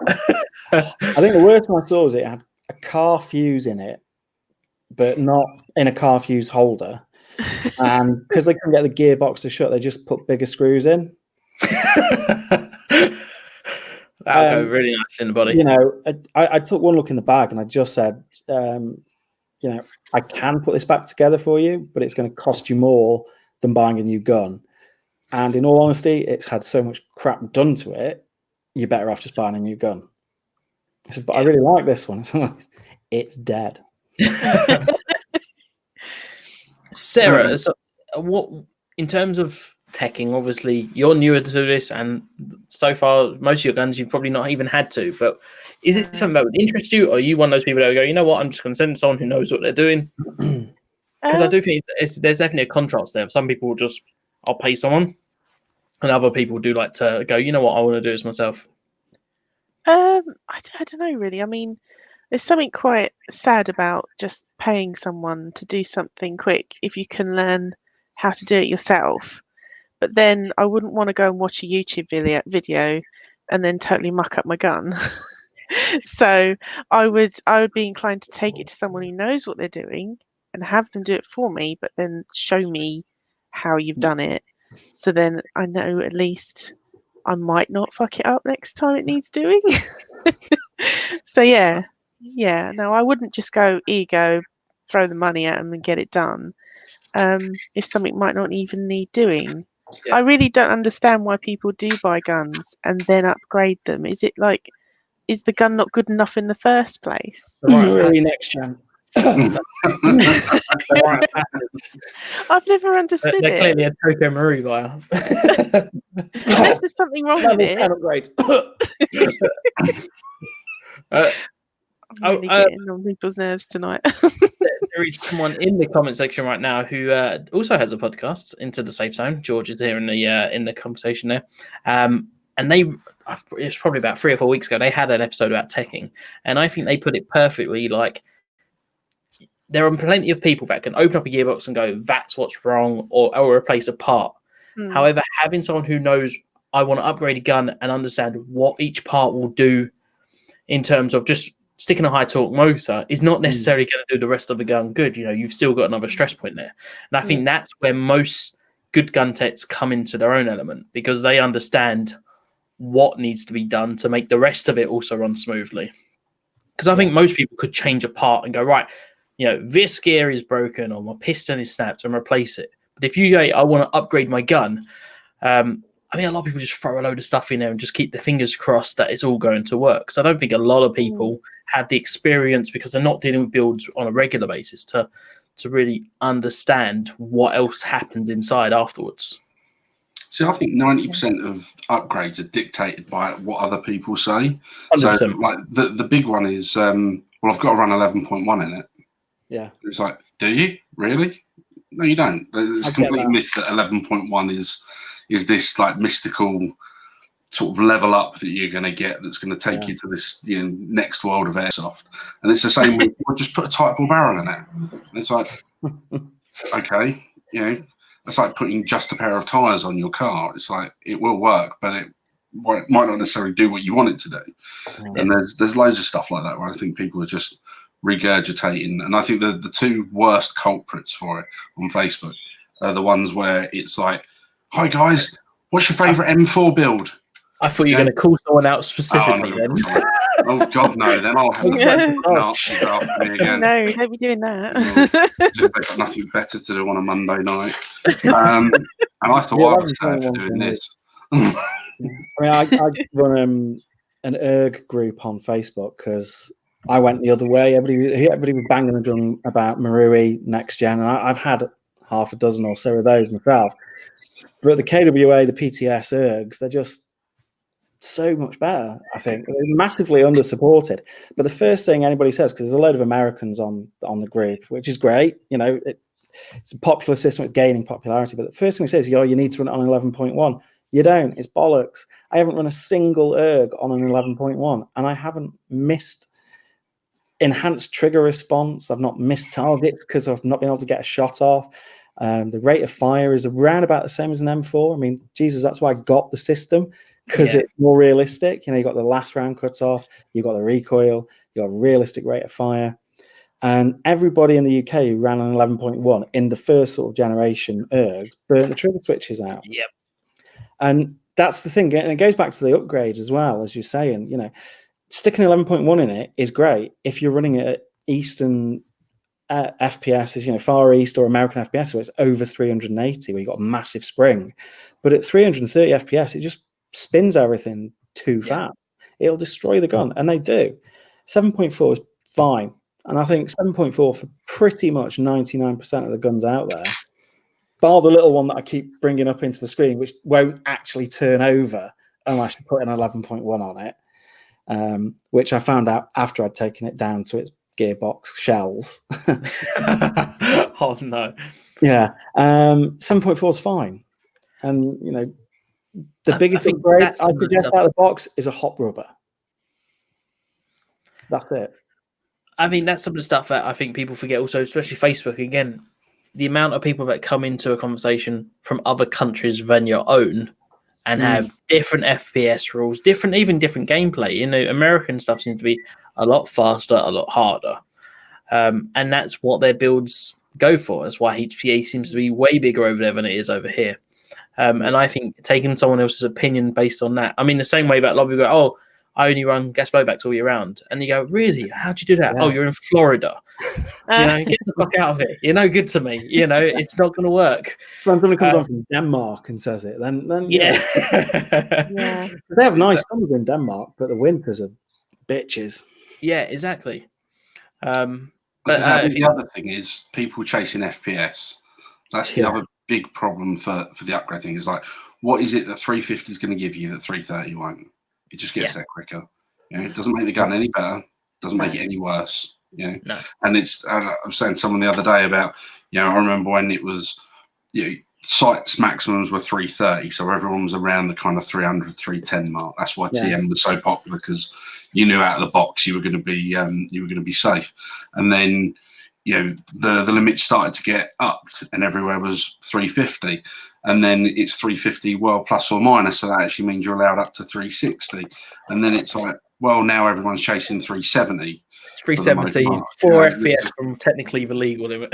Speaker 3: I think the worst one I saw was it had a car fuse in it, but not in a car fuse holder. And because they couldn't get the gearbox to shut, they just put bigger screws in.
Speaker 1: That'll go really nice in the body.
Speaker 3: You know, I took one look in the bag and I just said, you know, I can put this back together for you, but it's going to cost you more than buying a new gun. And in all honesty, it's had so much crap done to it, you're better off just buying a new gun. I said, but I really like this one. It's dead.
Speaker 1: Sarah, so what in terms of teching, obviously you're newer to this, and so far most of your guns you've probably not even had to, but is it something that would interest you, or are you one of those people that would go, you know what, I'm just going to send someone who knows what they're doing? Because I do think there's definitely a contrast there. Some people will just, I'll pay someone, and other people do like to go, you know what, I want to do this myself.
Speaker 2: I don't know really. I mean, there's something quite sad about just paying someone to do something quick if you can learn how to do it yourself. But then I wouldn't want to go and watch a YouTube video and then totally muck up my gun. So I would be inclined to take it to someone who knows what they're doing and have them do it for me, but then show me how you've done it. So then I know at least I might not fuck it up next time it needs doing. So yeah, no, I wouldn't just go, ego, throw the money at them and get it done. If something might not even need doing.
Speaker 1: Yeah.
Speaker 2: I really don't understand why people do buy guns and then upgrade them. Is it like, is the gun not good enough in the first place?
Speaker 3: Really next gen.
Speaker 2: I've never understood
Speaker 1: They're
Speaker 2: it.
Speaker 1: clearly a Toko Marie buyer.
Speaker 2: Unless there's something wrong with it.
Speaker 3: Upgrade.
Speaker 2: I'm really getting on people's nerves tonight.
Speaker 1: There is someone in the comment section right now who also has a podcast, Into the Safe Zone. George is here in the conversation there, and it's probably about 3 or 4 weeks ago. They had an episode about teching, and I think they put it perfectly. Like, there are plenty of people that can open up a gearbox and go, "That's what's wrong," or replace a part. However, having someone who knows, I want to upgrade a gun and understand what each part will do in terms of just sticking a high torque motor is not necessarily going to do the rest of the gun good. You know, you've still got another stress point there. And I think that's where most good gun techs come into their own element, because they understand what needs to be done to make the rest of it also run smoothly. Because I think most people could change a part and go, right, you know, this gear is broken or my piston is snapped and replace it. But if you go, I want to upgrade my gun, I mean, a lot of people just throw a load of stuff in there and just keep their fingers crossed that it's all going to work. So I don't think a lot of people have the experience, because they're not dealing with builds on a regular basis, to really understand what else happens inside afterwards.
Speaker 4: So I think 90% of upgrades are dictated by what other people say.
Speaker 1: 100%.
Speaker 4: So like the big one is, well, I've got to run 11.1 in it.
Speaker 3: Yeah.
Speaker 4: It's like, do you really? No, you don't. It's a complete myth that 11.1 is this like mystical sort of level up that you're going to get that's going to take you to this, you know, next world of airsoft. And it's the same with, well, just put a tight ball barrel in it. And it's like, okay, you know, it's like putting just a pair of tires on your car. It's like, it will work, but it might not necessarily do what you want it to do. And there's loads of stuff like that where I think people are just regurgitating. And I think the 2 worst culprits for it on Facebook are the ones where it's like, hi guys, what's your favorite M4 build?
Speaker 1: I thought you were going to call someone out specifically then.
Speaker 4: Oh God, no! Then I'll have Nazis after me again.
Speaker 2: No, don't be doing that.
Speaker 4: They've got nothing better to do on a Monday night. And I thought I was sad for doing this.
Speaker 3: I mean, I run an erg group on Facebook because I went the other way. Everybody was banging the drum about Marui next gen, and I've had half a dozen or so of those myself. But the KWA, the PTS ergs, they're just so much better, I think. They're massively under-supported. But the first thing anybody says, because there's a load of Americans on the group, which is great, you know, it's a popular system, it's gaining popularity, but the first thing it says, you need to run it on 11.1. You don't, it's bollocks. I haven't run a single erg on an 11.1, and I haven't missed enhanced trigger response. I've not missed targets because I've not been able to get a shot off. The rate of fire is around about the same as an M4. I mean, Jesus, that's why I got the system, because it's more realistic. You know, you got the last round cut off, you got the recoil, you got a realistic rate of fire. And everybody in the UK who ran an 11.1 in the first sort of generation ergs burnt the trigger switches out.
Speaker 1: Yep.
Speaker 3: And that's the thing. And it goes back to the upgrades as well, as you're saying, you know, sticking 11.1 in it is great if you're running it at Eastern FPS, you know, Far East or American FPS, where it's over 380, where you've got a massive spring. But at 330 FPS, it just spins everything too fast. It'll destroy the gun, and they do. 7.4 is fine. And I think 7.4 for pretty much 99% of the guns out there, bar the little one that I keep bringing up into the screen, which won't actually turn over unless you put an 11.1 on it, which I found out after I'd taken it down to its gearbox shells.
Speaker 1: Oh, no.
Speaker 3: Yeah. 7.4 is fine. And, you know, the biggest upgrade I suggest out of the box is a hot rubber. That's it.
Speaker 1: I mean, that's some of the stuff that I think people forget also, especially Facebook. Again, the amount of people that come into a conversation from other countries than your own and have different FPS rules, even different gameplay. You know, American stuff seems to be a lot faster, a lot harder. And that's what their builds go for. That's why HPA seems to be way bigger over there than it is over here. And I think taking someone else's opinion based on that, I mean, the same way that a lot of people go, oh, I only run gas blowbacks all year round. And you go, really? How'd you do that? Yeah. Oh, you're in Florida. You know, get the fuck out of it. You're no good to me. You know, it's not going to work.
Speaker 3: When somebody comes on from Denmark and says it, then
Speaker 1: yeah.
Speaker 2: Yeah.
Speaker 3: They have nice summers in Denmark, but the winters are bitches.
Speaker 1: Yeah, exactly.
Speaker 4: But the other thing is people chasing FPS. That's the other big problem for the upgrade thing. Is like, what is it that 350 is going to give you that 330 won't? It just gets there quicker. You know, it doesn't make the gun any better. Doesn't make it any worse. You know,
Speaker 1: no.
Speaker 4: And it's. I was saying to someone the other day about, you know, I remember when it was, you know, sights maximums were 330, so everyone was around the kind of 300, 310 mark. That's why TM was so popular, because you knew out of the box you were going to be safe. And then, you know, the limit started to get upped, and everywhere was 350. And then it's 350, well, plus or minus, so that actually means you're allowed up to 360. And then it's like, well, now everyone's chasing 370.
Speaker 1: It's 370, 4 FPS from technically the legal limit.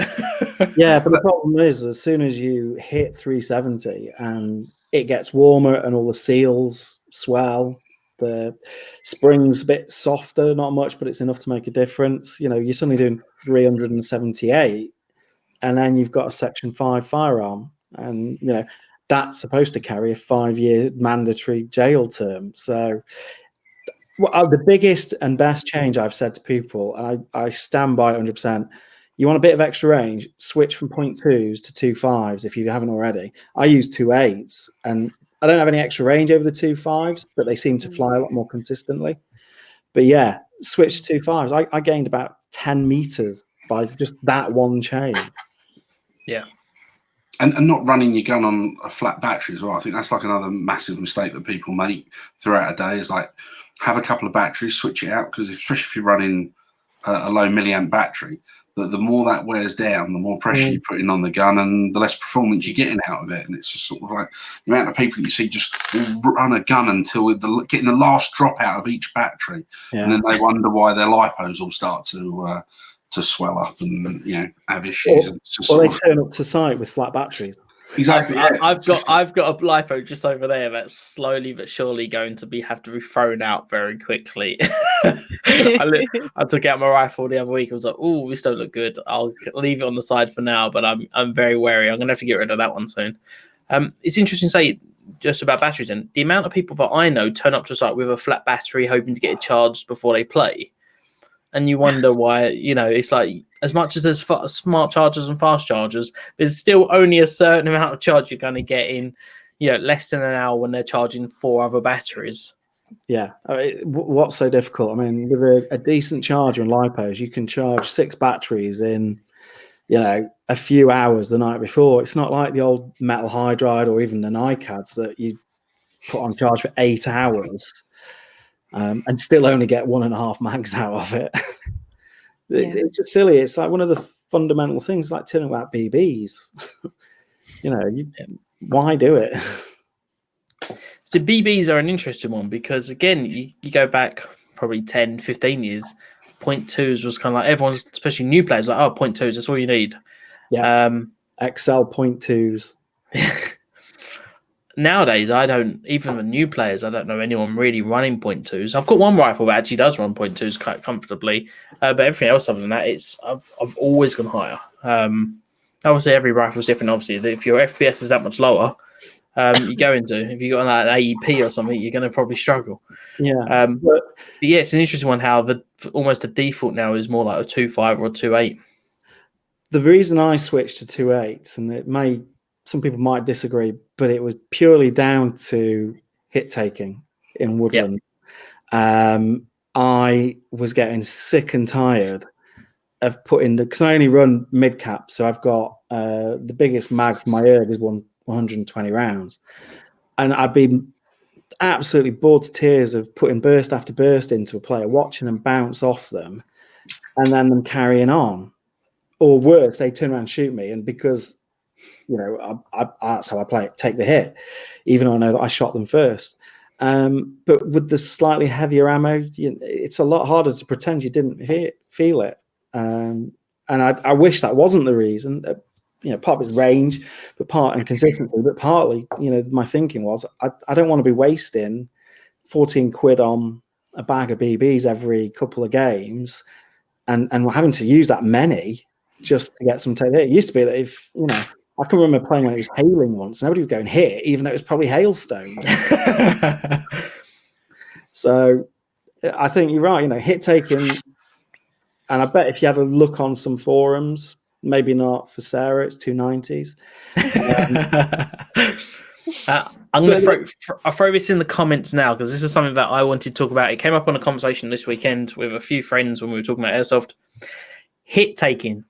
Speaker 3: Yeah, but the problem is, as soon as you hit 370 and it gets warmer and all the seals swell, the spring's a bit softer, not much, but it's enough to make a difference. You know, you're suddenly doing 378, and then you've got a Section 5 firearm, and, you know, that's supposed to carry a 5-year mandatory jail term. So the biggest and best change I've said to people, and I stand by 100%, you want a bit of extra range, switch from 0.2s to 2.5s if you haven't already. I use 2.8s, and I don't have any extra range over the 2.5s, but they seem to fly a lot more consistently. But yeah, switch to 2.5s. I gained about 10 meters by just that one change.
Speaker 1: Yeah.
Speaker 4: And not running your gun on a flat battery as well. I think that's like another massive mistake that people make throughout a day, is like, have a couple of batteries, switch it out, because especially if you're running a low milliamp battery, the more that wears down, the more pressure you're putting on the gun, and the less performance you're getting out of it. And it's just sort of like the amount of people that you see just run a gun until getting the last drop out of each battery, and then they wonder why their lipos all start to swell up and, you know, have issues.
Speaker 3: Or they turn up to site with flat batteries.
Speaker 4: Exactly.
Speaker 1: I've got a lipo just over there that's slowly but surely going to have to be thrown out very quickly. I took out my rifle the other week. I was like, "Oh, this don't look good. I'll leave it on the side for now." But I'm very wary. I'm gonna have to get rid of that one soon. It's interesting to say just about batteries, and the amount of people that I know turn up to site with a flat battery, hoping to get it charged before they play. And you wonder why, you know, it's like, as much as there's smart chargers and fast chargers, there's still only a certain amount of charge you're going to get in, you know, less than an hour when they're charging 4 other batteries.
Speaker 3: Yeah. What's so difficult? I mean, with a decent charger and lipos, you can charge 6 batteries in, you know, a few hours the night before. It's not like the old metal hydride or even the NiCads that you put on charge for 8 hours. And still only get 1.5 mags out of it. It's just silly. It's like one of the fundamental things, like telling about BBs. Why do it?
Speaker 1: So BBs are an interesting one because, again, you go back probably 10, 15 years, 0.2s was kind of like everyone's, especially new players, like, oh, 0.2s, that's all you need.
Speaker 3: Yeah. Excel 0.2s.
Speaker 1: Nowadays, even the new players, I don't know anyone really running 0.2s. I've got one rifle that actually does run 0.2s quite comfortably, but everything else other than that, I've always gone higher. Obviously, every rifle is different. Obviously, if your FPS is that much lower, you go into, if you got like an AEP or something, you're going to probably struggle.
Speaker 3: Yeah.
Speaker 1: But yeah, it's an interesting one how almost the default now is more like a 2.5 or a 2.8.
Speaker 3: The reason I switched to 2.8s, and some people might disagree, but it was purely down to hit taking in woodland. Yep. I was getting sick and tired of putting because I only run mid cap, so I've got the biggest mag for my erg is 120 rounds, and I'd be absolutely bored to tears of putting burst after burst into a player, watching them bounce off them, and then them carrying on, or worse, they turn around and shoot me, and because that's how I play it, take the hit, even though I know that I shot them first. But with the slightly heavier ammo, it's a lot harder to pretend you didn't feel it. And I wish that wasn't the reason. Part of it's range, and consistency, but partly, my thinking was I don't want to be wasting 14 quid on a bag of BBs every couple of games, and having to use that many just to get some take. It used to be that if I can remember playing when it was hailing once. Nobody was going hit, even though it was probably hailstones. So I think you're right. Hit taking, and I bet if you have a look on some forums, maybe not for Sarah, it's 290s.
Speaker 1: I'm going to throw this in the comments now because this is something that I wanted to talk about. It came up on a conversation this weekend with a few friends when we were talking about airsoft. Hit taking.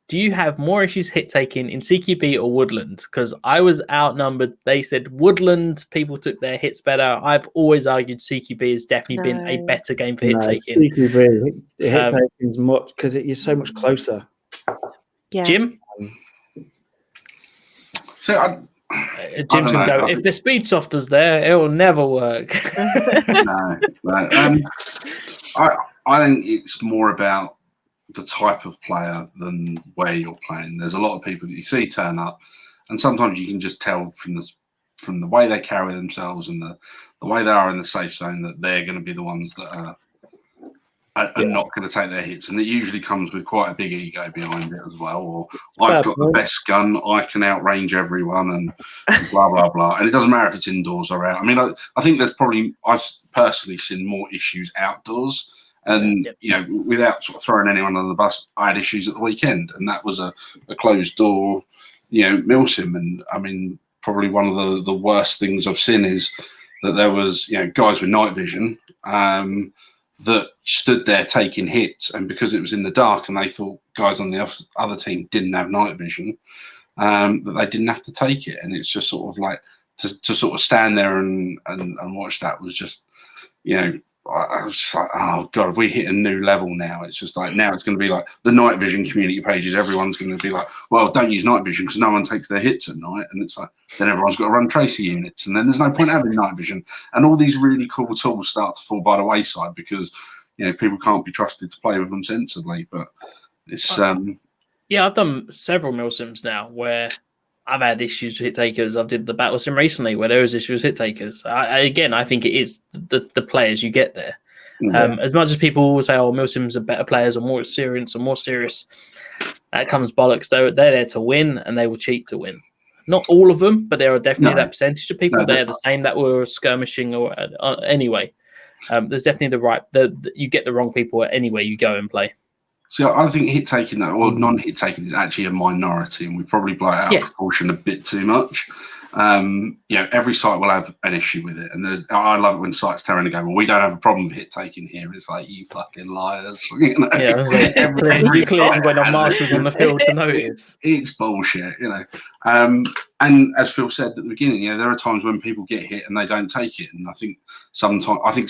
Speaker 1: Do you have more issues hit taking in CQB or woodland? Because I was outnumbered. They said woodland people took their hits better. I've always argued CQB has definitely been a better game for hit taking.
Speaker 3: CQB hit taking is much because you're so much closer.
Speaker 2: Yeah.
Speaker 1: Jim?
Speaker 4: So
Speaker 1: Jim's going to go, if the speed softer's there, it will never work.
Speaker 4: No. I think it's more about the type of player than where you're playing. There's a lot of people that you see turn up, and sometimes you can just tell from the way they carry themselves and the way they are in the safe zone that they're going to be the ones that are not going to take their hits, and it usually comes with quite a big ego behind it as well. Or I've got the best gun, I can outrange everyone, and blah blah blah. And it doesn't matter if it's indoors or out. I mean, I think I've personally seen more issues outdoors. And, without sort of throwing anyone under the bus, I had issues at the weekend, and that was a closed door, milsim. And I mean, probably one of the worst things I've seen is that there was, guys with night vision that stood there taking hits, and because it was in the dark and they thought guys on the other team didn't have night vision, that they didn't have to take it. And it's just sort of like to sort of stand there and watch that was just, I was just like, oh God, if we hit a new level now, it's just like, now it's going to be like the night vision community pages. Everyone's going to be like, well, don't use night vision because no one takes their hits at night. And it's like, then everyone's got to run tracer units. And then there's no point having night vision. And all these really cool tools start to fall by the wayside because, people can't be trusted to play with them sensibly. But it's,
Speaker 1: yeah, I've done several milsims now where I've had issues with hit takers. I've did the battle sim recently where there was issues with hit takers. I think it is the players you get there. Yeah. As much as people will say, "Oh, milsims are better players or more experienced or more serious," that comes bollocks. They're there to win, and they will cheat to win. Not all of them, but there are definitely that percentage of people there the same that were skirmishing or anyway. There's definitely you get the wrong people anywhere you go and play.
Speaker 4: So I think hit taking or non-hit taking is actually a minority, and we probably blow it out of proportion a bit too much. Every site will have an issue with it, and I love it when sites turn around and go, "Well, we don't have a problem with hit taking here." It's like, you fucking liars.
Speaker 1: Yeah, every site when marshals on the field to notice.
Speaker 4: It's bullshit, And as Phil said at the beginning, there are times when people get hit and they don't take it, and I think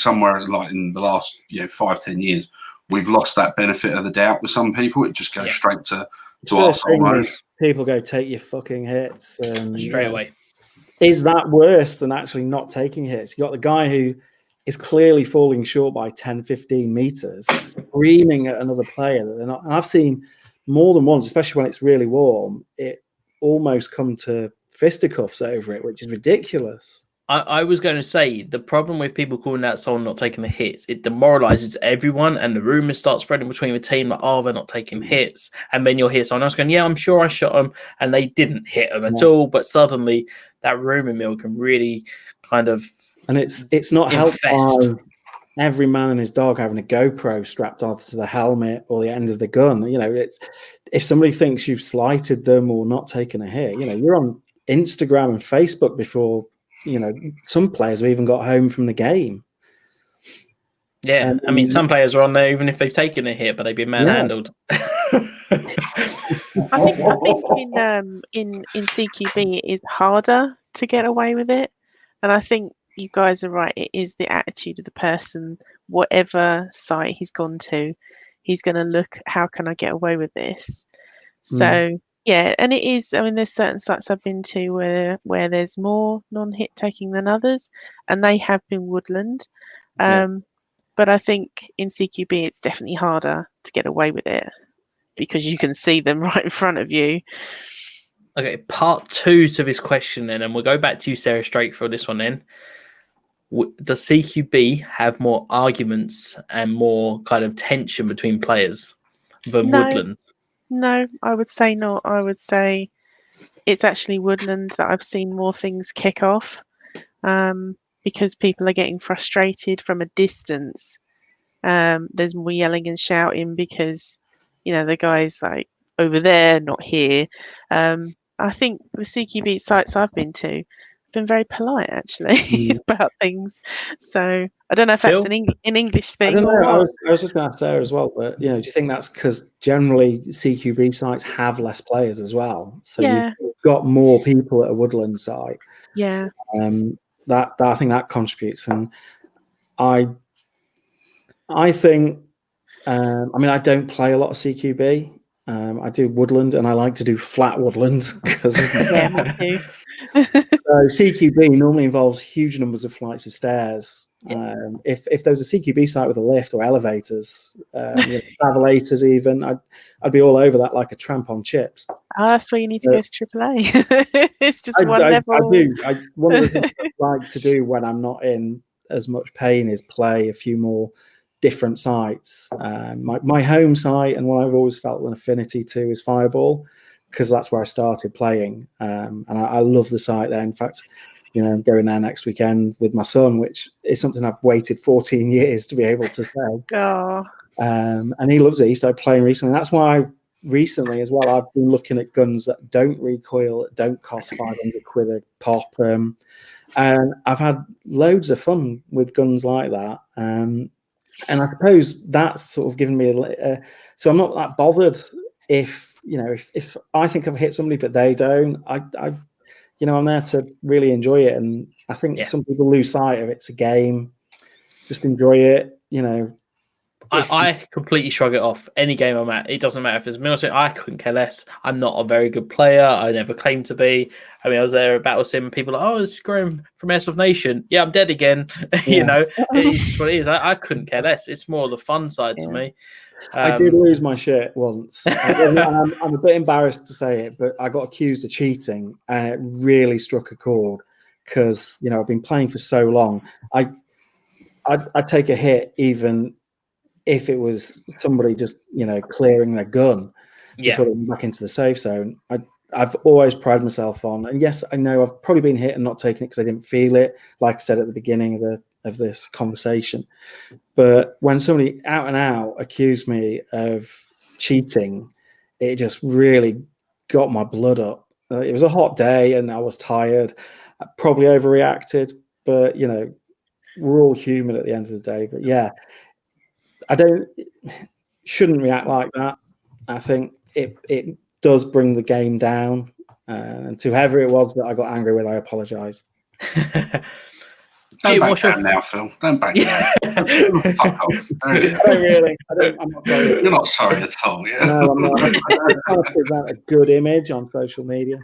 Speaker 4: somewhere like in the last 5-10 years, we've lost that benefit of the doubt with some people. It just goes straight to
Speaker 3: First
Speaker 4: arsehole
Speaker 3: thing
Speaker 4: mode.
Speaker 3: is, people go take your fucking hits
Speaker 1: straight away.
Speaker 3: Is that worse than actually not taking hits? You got the guy who is clearly falling short by 10, 15 meters, screaming at another player that they're not. And I've seen more than once, especially when it's really warm, it almost come to fisticuffs over it, which is ridiculous.
Speaker 1: I was going to say, the problem with people calling out someone not taking the hits, it demoralizes everyone, and the rumors start spreading between the team like, oh, they're not taking hits. And then you'll hear someone else going, yeah, I'm sure I shot them, and they didn't hit them at all. But suddenly that rumor mill can really kind of
Speaker 3: And it's not helped by every man and his dog having a GoPro strapped onto the helmet or the end of the gun. You know, it's if somebody thinks you've slighted them or not taken a hit, you know, you're on Instagram and Facebook before, you know, some players have even got home from the game.
Speaker 1: Yeah, I mean, some players are on there even if they've taken a hit, but they've been manhandled.
Speaker 2: I think in CQB it is harder to get away with it, and I think you guys are right. It is the attitude of the person. Whatever site he's gone to, he's going to look. How can I get away with this? So yeah, and it is. I mean, there's certain sites I've been to where there's more non-hit taking than others, and they have been woodland. But I think in CQB it's definitely harder to get away with it because you can see them right in front of you.
Speaker 1: Okay, part 2 to this question then, and we'll go back to you, Sarah, straight for this one then. Does CQB have more arguments and more kind of tension between players than woodland?
Speaker 2: No, I would say not. I would say it's actually woodland that I've seen more things kick off because people are getting frustrated from a distance. There's more yelling and shouting because, you know, the guy's like over there, not here. I think the CQB sites I've been to have been very polite actually about things. So I don't know if
Speaker 1: Phil?
Speaker 2: that's an English thing.
Speaker 3: I don't
Speaker 2: or
Speaker 3: know.
Speaker 2: what.
Speaker 3: I was just going to ask Sarah as well, but you know, do you think that's because generally CQB sites have less players as well? So you've got more people at a woodland site.
Speaker 2: Yeah.
Speaker 3: That I think that contributes, and I think. I mean, I don't play a lot of CQB. I do woodland, and I like to do flat woodlands because
Speaker 2: me too.
Speaker 3: So CQB normally involves huge numbers of flights of stairs. If there was a CQB site with a lift or elevators, travelators even, I'd be all over that like a tramp on chips.
Speaker 2: That's where you need to go to AAA. It's just one level.
Speaker 3: I do. One of the things I like to do when I'm not in as much pain is play a few more different sites. My home site and one I've always felt an affinity to is Fireball, because that's where I started playing, and I love the site there. In fact, you know, I'm going there next weekend with my son, which is something I've waited 14 years to be able to say.
Speaker 2: Oh.
Speaker 3: And he loves it. He started playing recently. That's why recently as well, I've been looking at guns that don't recoil, that don't cost 500 quid a pop. And I've had loads of fun with guns like that. And I suppose that's sort of given me so I'm not that bothered if, you know, if I think I've hit somebody but they don't. I you know, I'm there to really enjoy it, and I think some people lose sight of it's a game. Just enjoy it, you know.
Speaker 1: I completely shrug it off. Any game I'm at, it doesn't matter if it's military. I couldn't care less. I'm not a very good player. I never claimed to be. I mean, I was there at Battle Sim, and people are like, oh, it's Graham from Airsoft Nation. Yeah, I'm dead again. You know, it's what it is. I couldn't care less. It's more the fun side to me.
Speaker 3: I did lose my shit once. I'm a bit embarrassed to say it, but I got accused of cheating, and it really struck a chord because, you know, I've been playing for so long. I'd take a hit even if it was somebody just, you know, clearing their gun before they went back into the safe zone. I've always prided myself on, and yes, I know I've probably been hit and not taken it because I didn't feel it, like I said at the beginning of this conversation. But when somebody out and out accused me of cheating, it just really got my blood up. It was a hot day and I was tired. I probably overreacted, but, you know, we're all human at the end of the day. But yeah, shouldn't react like that. I think it does bring the game down. And to whoever it was that I got angry with, I apologize.
Speaker 4: Don't
Speaker 1: Jim,
Speaker 4: back
Speaker 1: what's your...
Speaker 4: down now, Phil. Don't back
Speaker 1: Yeah.
Speaker 4: down. Fuck off.
Speaker 3: No, really. I'm not sorry.
Speaker 4: You're not sorry at all. Yeah.
Speaker 3: No, I'm not. I'm trying to present a good image on social media.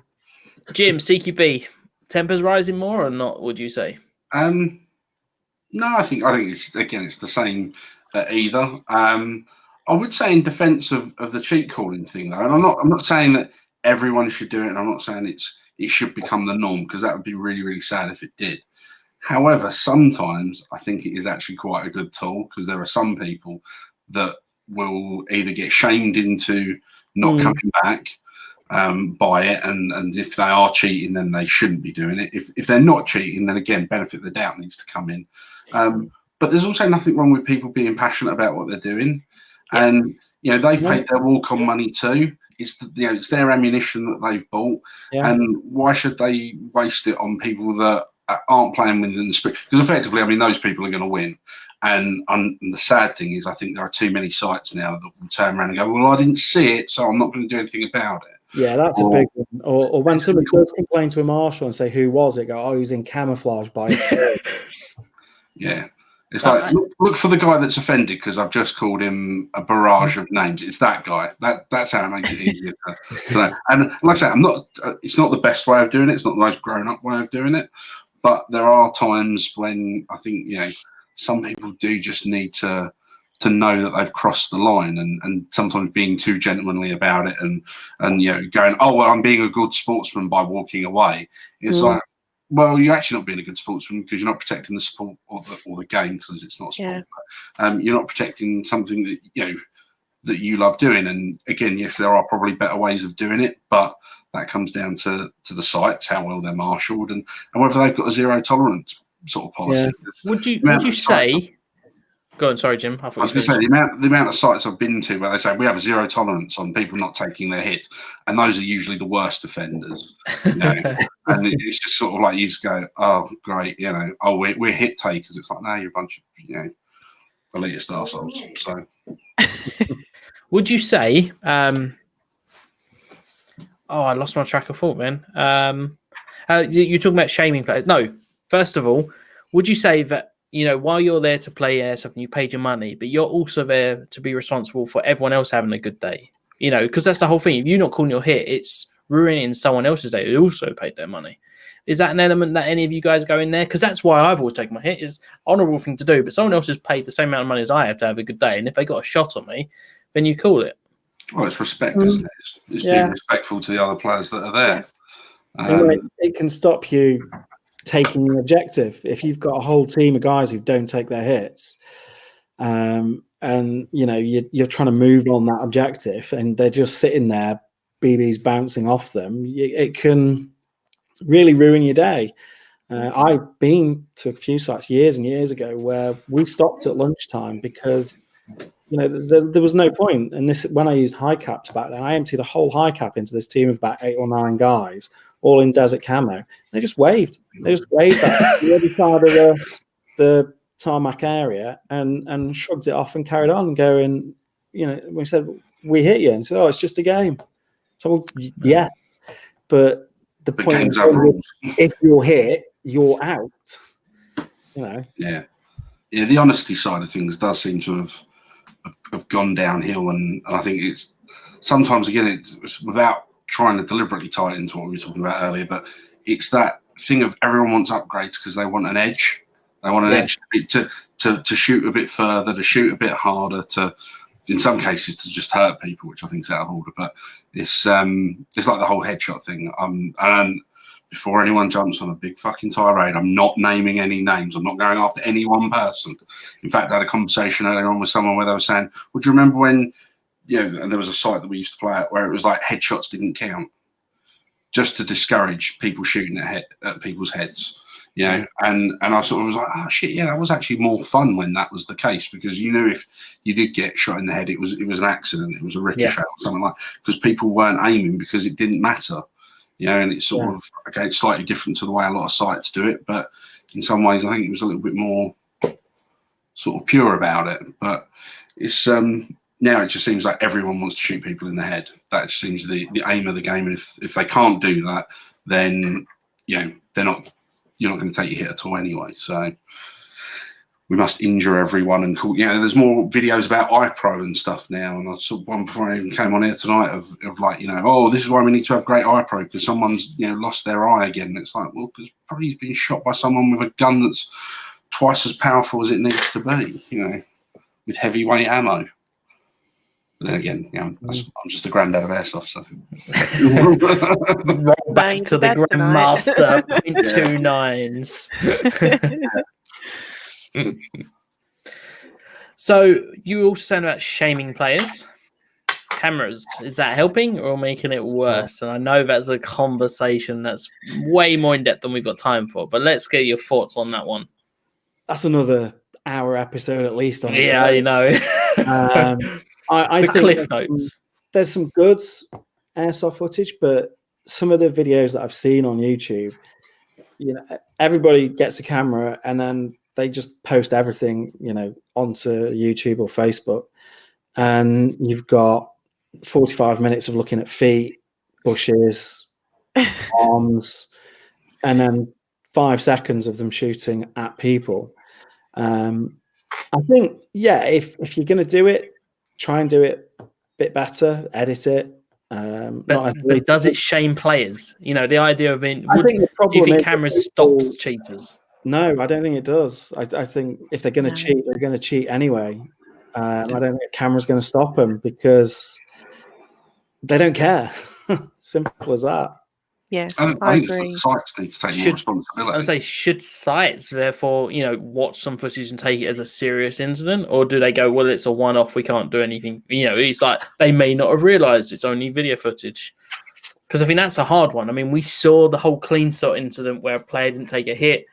Speaker 1: Jim, CQB, tempers rising more or not, would you say?
Speaker 4: No, I think it's the same either. I would say in defence of the cheat calling thing though, and I'm not saying that everyone should do it, and I'm not saying it should become the norm, because that would be really, really sad if it did. However, sometimes I think it is actually quite a good tool, because there are some people that will either get shamed into not coming back by it, and if they are cheating, then they shouldn't be doing it. If they're not cheating, then again, benefit of the doubt needs to come in. But there's also nothing wrong with people being passionate about what they're doing, and they've paid their walk-on money too. It's their ammunition that they've bought, and why should they waste it on people that aren't playing within the spirit? Because effectively, I mean, those people are going to win. And the sad thing is, I think there are too many sites now that will turn around and go, well, I didn't see it, so I'm not going to do anything about it.
Speaker 3: Yeah, that's a big one. Or when somebody does complain to a marshal and say, who was it? Go, oh, he was in camouflage by
Speaker 4: Yeah. It's like, look for the guy that's offended because I've just called him a barrage of names. It's that guy. That's how it makes it easier to know. And like I say, it's not the best way of doing it. It's not the most grown-up way of doing it. But there are times when I think, some people do just need to know that they've crossed the line, and sometimes being too gentlemanly about it and going, oh, well, I'm being a good sportsman by walking away. It's like, well, you're actually not being a good sportsman because you're not protecting the sport or the game, because it's not sport. Yeah. You're not protecting something that that you love doing. And again, yes, there are probably better ways of doing it, but that comes down to the sites, how well they're marshalled, and whether they've got a zero tolerance sort of policy.
Speaker 1: Yeah. Would you say? Go on, sorry, Jim.
Speaker 4: I was going to say the amount of sites I've been to where they say we have a zero tolerance on people not taking their hits, and those are usually the worst offenders. And it's just sort of like you just go, oh, great, oh, we're hit takers. It's like, no, you're a bunch of elitist arseholes. So,
Speaker 1: would you say? Oh, I lost my track of thought, man. You're talking about shaming players. No, first of all, would you say that, while you're there to play airsoft and you paid your money, but you're also there to be responsible for everyone else having a good day? Because that's the whole thing. If you're not calling your hit, it's ruining someone else's day who also paid their money. Is that an element that any of you guys go in there? Because that's why I've always taken my hit. It's an honourable thing to do, but someone else has paid the same amount of money as I have to have a good day, and if they got a shot on me, then you call it.
Speaker 4: Well, it's respect, isn't it? It's being respectful to the other players that are there.
Speaker 3: It can stop you taking the objective if you've got a whole team of guys who don't take their hits, and you're trying to move on that objective, and they're just sitting there, BBs bouncing off them. It can really ruin your day. I've been to a few sites years and years ago where we stopped at lunchtime because there was no point. And this, when I used high caps back then, I emptied a whole high cap into this team of about 8 or 9 guys, all in desert camo. They just waved. They just waved at the other side of the tarmac area and shrugged it off and carried on going, we said, we hit you. And said, oh, it's just a game. So, well, yes. But the point is, if you're hit, you're out.
Speaker 4: Yeah. Yeah, the honesty side of things does seem to have gone downhill. And I think it's sometimes, again, it's without trying to deliberately tie it into what we were talking about earlier, but it's that thing of everyone wants upgrades because they want an edge. They want an edge to shoot a bit further, to shoot a bit harder, to, in some cases, to just hurt people, which I think is out of order. But it's like the whole headshot thing. And before anyone jumps on a big fucking tirade, I'm not naming any names. I'm not going after any one person. In fact, I had a conversation earlier on with someone where they were saying, would you remember when, and there was a site that we used to play at where it was like headshots didn't count, just to discourage people shooting at people's heads, and I sort of was like, oh shit, yeah, that was actually more fun when that was the case, because if you did get shot in the head, it was an accident, it was a ricochet or something like, because people weren't aiming because it didn't matter, and it's sort of, okay, it's slightly different to the way a lot of sites do it, but in some ways I think it was a little bit more sort of pure about it. But it's now it just seems like everyone wants to shoot people in the head. That just seems the aim of the game. And if they can't do that, then they're not you're not going to take your hit at all anyway. So we must injure everyone and call. There's more videos about iPro and stuff now. And I saw one before I even came on here tonight of like, oh, this is why we need to have great iPro because someone's lost their eye again. And it's like, well, because probably he's been shot by someone with a gun that's twice as powerful as it needs to be. With heavyweight ammo. But then again, I'm just the granddad of airsoft. So.
Speaker 1: Roll back to the Grandmaster 0.29s. So you also saying about shaming players. Cameras, is that helping or making it worse? And I know that's a conversation that's way more in depth than we've got time for, but let's get your thoughts on that one.
Speaker 3: That's another hour episode at least on
Speaker 1: Yeah, I know.
Speaker 3: I think
Speaker 1: cliff notes.
Speaker 3: There's some good airsoft footage, but some of the videos that I've seen on YouTube, everybody gets a camera and then they just post everything, onto YouTube or Facebook, and you've got 45 minutes of looking at feet, bushes, arms, and then 5 seconds of them shooting at people. I think, if you're going to do it, try and do it a bit better, edit it.
Speaker 1: But does it shame players? The idea of being, do you think cameras stops cheaters?
Speaker 3: No, I don't think it does. I think if they're going to cheat, they're going to cheat anyway. I don't think a camera's going to stop them because they don't care. Simple as that.
Speaker 2: Yeah,
Speaker 4: I agree. Sites need to take more responsibility.
Speaker 1: I would say, should sites therefore, watch some footage and take it as a serious incident, or do they go, well, it's a one-off, we can't do anything? It's like they may not have realised it's only video footage. Because I think that's a hard one. I mean, we saw the whole clean shot incident where a player didn't take a hit,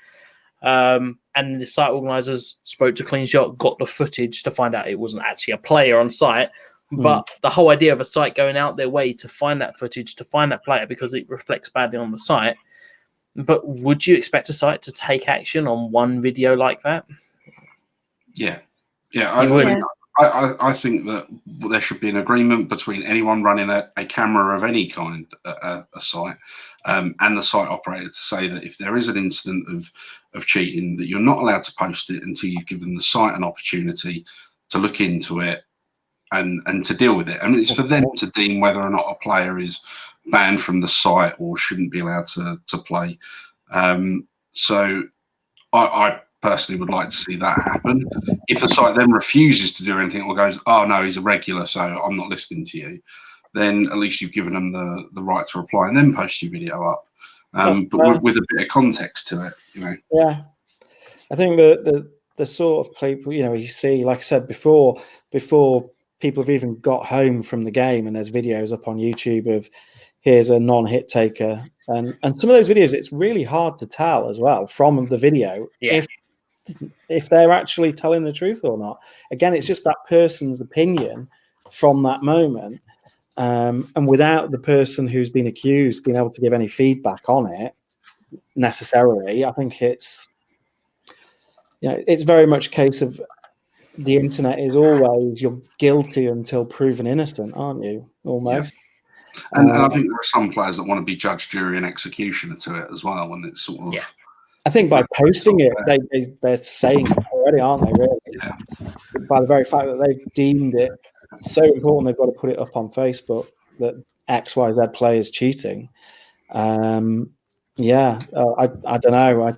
Speaker 1: and the site organisers spoke to Clean Shot, got the footage to find out it wasn't actually a player on site. But the whole idea of a site going out their way to find that footage, to find that player, because it reflects badly on the site. But would you expect a site to take action on one video like that?
Speaker 4: Yeah. I think that there should be an agreement between anyone running a camera of any kind at a site and the site operator to say that if there is an incident of cheating, that you're not allowed to post it until you've given the site an opportunity to look into it and to deal with it. I mean, it's for them to deem whether or not a player is banned from the site or shouldn't be allowed to play. So I personally would like to see that happen. If the site then refuses to do anything or goes, oh no, he's a regular, so I'm not listening to you, then at least you've given them the right to reply and then post your video up. But with a bit of context to it,
Speaker 3: Yeah. I think the sort of people, you see, like I said before people have even got home from the game and there's videos up on YouTube of here's a non-hit taker. And some of those videos, it's really hard to tell as well from the video if they're actually telling the truth or not. Again, it's just that person's opinion from that moment. And without the person who's been accused being able to give any feedback on it necessarily, I think it's very much a case of the internet is always you're guilty until proven innocent, aren't you? Almost.
Speaker 4: Yeah. And I think there are some players that want to be judge, jury, and executioner to it as well. When it's sort of,
Speaker 3: I think by posting it, they're saying it already, aren't they? Really, by the very fact that they've deemed it so important, they've got to put it up on Facebook that XYZ player is cheating. I don't know.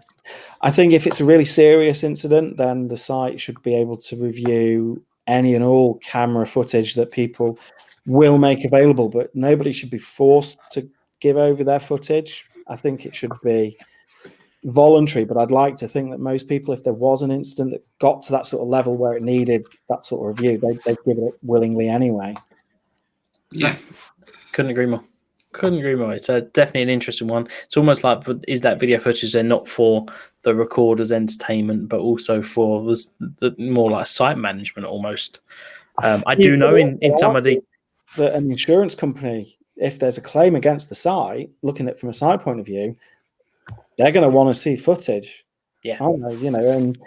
Speaker 3: I think if it's a really serious incident, then the site should be able to review any and all camera footage that people will make available, but nobody should be forced to give over their footage. I think it should be voluntary, but I'd like to think that most people, if there was an incident that got to that sort of level where it needed that sort of review, they'd give it willingly anyway.
Speaker 1: Yeah, couldn't agree more. It's definitely an interesting one. It's almost like, is that video footage there not for the recorder's entertainment, but also for the more like site management almost? I do know in some of an
Speaker 3: insurance company, if there's a claim against the site, looking at it from a site point of view, they're going to want to see footage.
Speaker 1: Yeah,
Speaker 3: and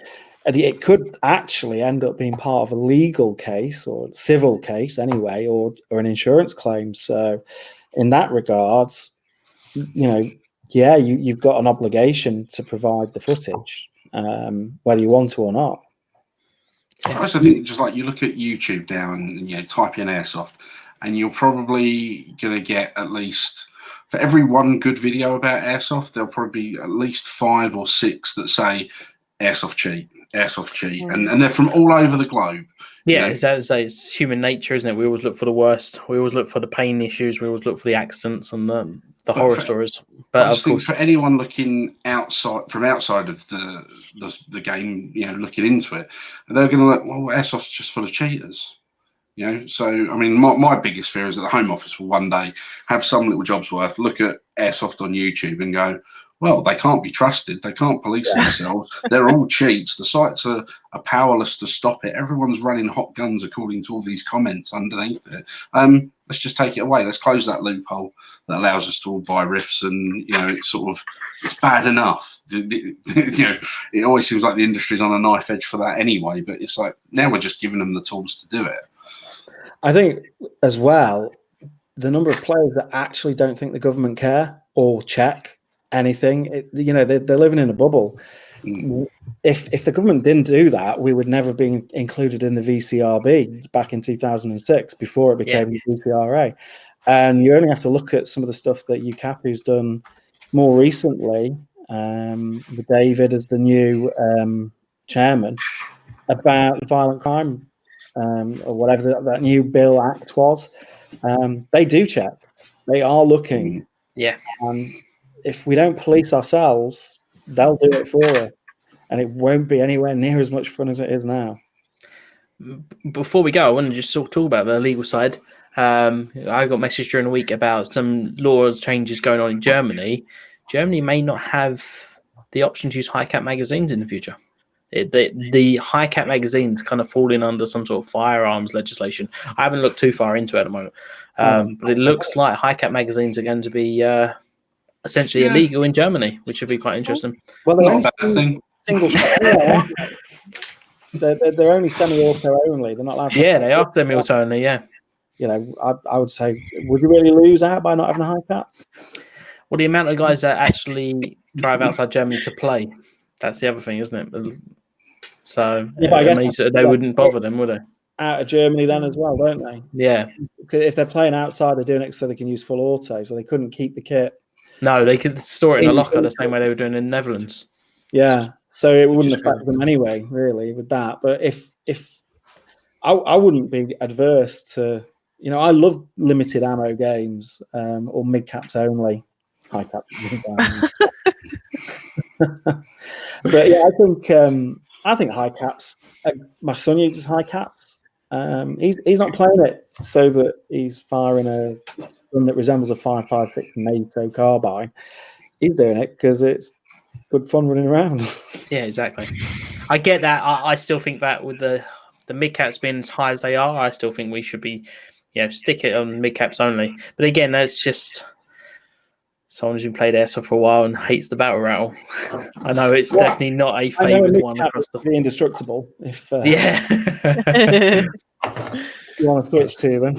Speaker 3: it could actually end up being part of a legal case or civil case anyway, or an insurance claim. So in that regards, yeah, you've got an obligation to provide the footage, whether you want to or not.
Speaker 4: I also think just like you look at YouTube now and type in airsoft, and you're probably going to get at least, for every one good video about airsoft, there'll probably be at least 5 or 6 that say airsoft cheat, and they're from all over the globe.
Speaker 1: Yeah, it's human nature, isn't it? We always look for the worst. We always look for the pain issues. We always look for the accidents and the horror stories. But
Speaker 4: I just think for anyone looking from outside of the game, looking into it, they're going to look, well, airsoft's just full of cheaters. So I mean, my biggest fear is that the Home Office will one day have some little job's worth, look at airsoft on YouTube and go, well, they can't be trusted. They can't police themselves. They're all cheats. The sites are powerless to stop it. Everyone's running hot guns according to all these comments underneath it. Let's just take it away. Let's close that loophole that allows us to all buy riffs. And it's bad enough. It always seems like the industry's on a knife edge for that anyway. But it's like now we're just giving them the tools to do it.
Speaker 3: I think as well, the number of players that actually don't think the government care or check anything, they're living in a bubble. If the government didn't do that, we would never have been included in the VCRB back in 2006 before it became the VCRA. And you only have to look at some of the stuff that UCAPU's done more recently, with David as the new chairman, about violent crime or whatever that new bill act was. They do check. They are looking.
Speaker 1: Yeah.
Speaker 3: If we don't police ourselves, they'll do it for us, and it won't be anywhere near as much fun as it is now.
Speaker 1: Before we go, I want to just talk about the legal side. I got a message during the week about some laws changes going on in Germany. Germany may not have the option to use high-cap magazines in the future. The high-cap magazines kind of falling under some sort of firearms legislation. I haven't looked too far into it at the moment, but it looks like high-cap magazines are going to be essentially illegal in Germany, which would be quite interesting.
Speaker 3: Well, they're
Speaker 4: not a bad thing.
Speaker 3: Single shot. They're only semi-auto only. They're not allowed.
Speaker 1: Yeah, they are semi-auto only. Yeah.
Speaker 3: I would say, would you really lose out by not having a high cap?
Speaker 1: Well, the amount of guys that actually drive outside Germany to play, that's the other thing, isn't it? So
Speaker 3: I guess
Speaker 1: they wouldn't bother them, would they?
Speaker 3: Out of Germany then as well, don't they?
Speaker 1: Yeah.
Speaker 3: If they're playing outside, they're doing it so they can use full auto, so they couldn't keep the kit.
Speaker 1: No, they could store it in a locker the same way they were doing in the Netherlands.
Speaker 3: Yeah, so it wouldn't affect them anyway, really, with that. But if I wouldn't be adverse to, I love limited ammo games or mid caps only, high caps. But yeah, I think high caps. My son uses high caps. He's not playing it so that he's firing a gun that resembles a 5.56 NATO carbine. He's doing it because it's good fun running around. Yeah,
Speaker 1: exactly. I get that. I still think that with the mid caps being as high as they are, I still think we should be, stick it on mid caps only. But again, that's just someone who's played airsoft for a while and hates the battle rattle. I know it's definitely not a favoured one across the.
Speaker 3: Be indestructible if
Speaker 1: yeah.
Speaker 3: You want to switch to them.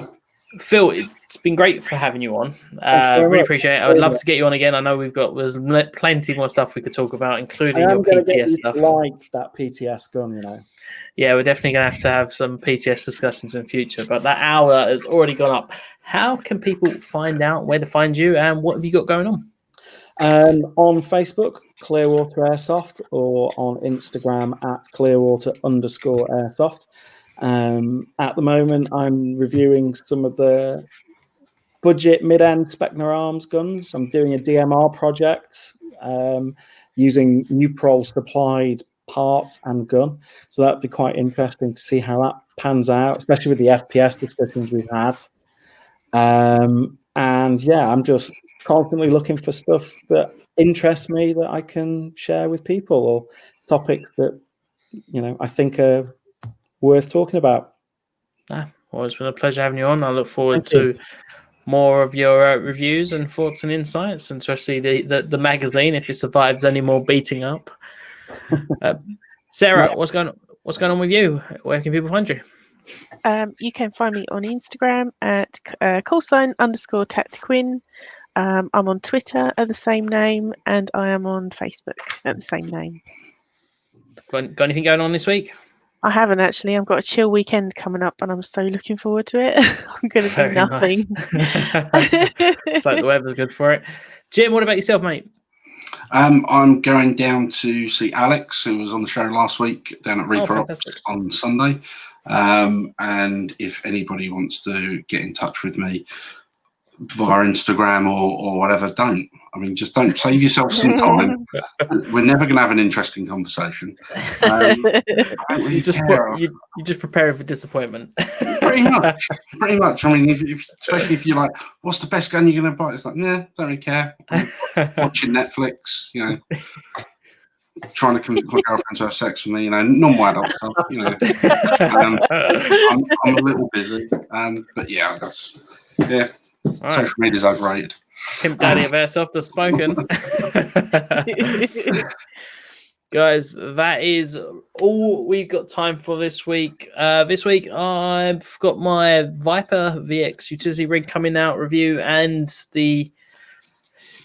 Speaker 1: Phil, it's been great for having you on. Really appreciate it. I would love to get you on again. I know there's plenty more stuff we could talk about, including your PTS stuff.
Speaker 3: Like that PTS gun,
Speaker 1: Yeah, we're definitely going to have some PTS discussions in the future. But that hour has already gone up. How can people find out where to find you, and what have you got going on?
Speaker 3: On Facebook, Clearwater Airsoft, or on Instagram at Clearwater_Airsoft. At the moment, I'm reviewing some of the budget mid-end Spectre Arms guns. I'm doing a DMR project using Uprol supplied parts and gun. So that'd be quite interesting to see how that pans out, especially with the FPS discussions we've had. And yeah, I'm just constantly looking for stuff that interests me that I can share with people, or topics that, I think are worth talking about.
Speaker 1: Well, it's been a pleasure having you on. I look forward to more of your reviews and thoughts and insights, and especially the magazine, if it survives any more beating up. Sarah, what's going on with you? Where can people find you?
Speaker 2: You can find me on Instagram at _tactiquin. I'm on Twitter at the same name, and I am on Facebook at the same name.
Speaker 1: Got anything going on this week?
Speaker 2: I haven't actually. I've got a chill weekend coming up, and I'm so looking forward to it. I'm going to do
Speaker 1: Very
Speaker 2: nothing.
Speaker 1: Nice. So the weather's good for it. Jim, what about yourself, mate?
Speaker 4: I'm going down to see Alex, who was on the show last week, down at Reaper Ops on Sunday. And if anybody wants to get in touch with me via Instagram or whatever, don't. I mean, just don't. Save yourself some time. We're never going to have an interesting conversation.
Speaker 1: You just prepare for disappointment.
Speaker 4: Pretty much. I mean, especially if you're like, what's the best gun you're going to buy? It's like, nah, don't really care. Watching Netflix, trying to convince my girlfriend to have sex with me, normal adult stuff, I'm a little busy. But yeah, right. Social media is overrated.
Speaker 1: Pimp Daddy of Airsoft has spoken. Guys, that is all we've got time for this week. This week, I've got my Viper VX utility rig coming out review and the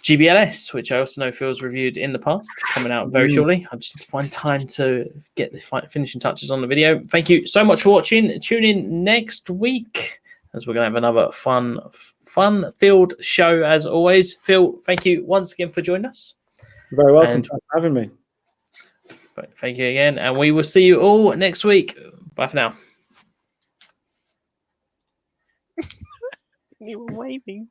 Speaker 1: GBLS, which I also know Phil's reviewed in the past, coming out very shortly. I just need to find time to get the finishing touches on the video. Thank you so much for watching. Tune in next week as we're going to have another fun-filled show as always. Phil, thank you once again for joining us.
Speaker 3: You're very welcome. Thanks for having me.
Speaker 1: Thank you again, and we will see you all next week. Bye for now.
Speaker 2: You were waving.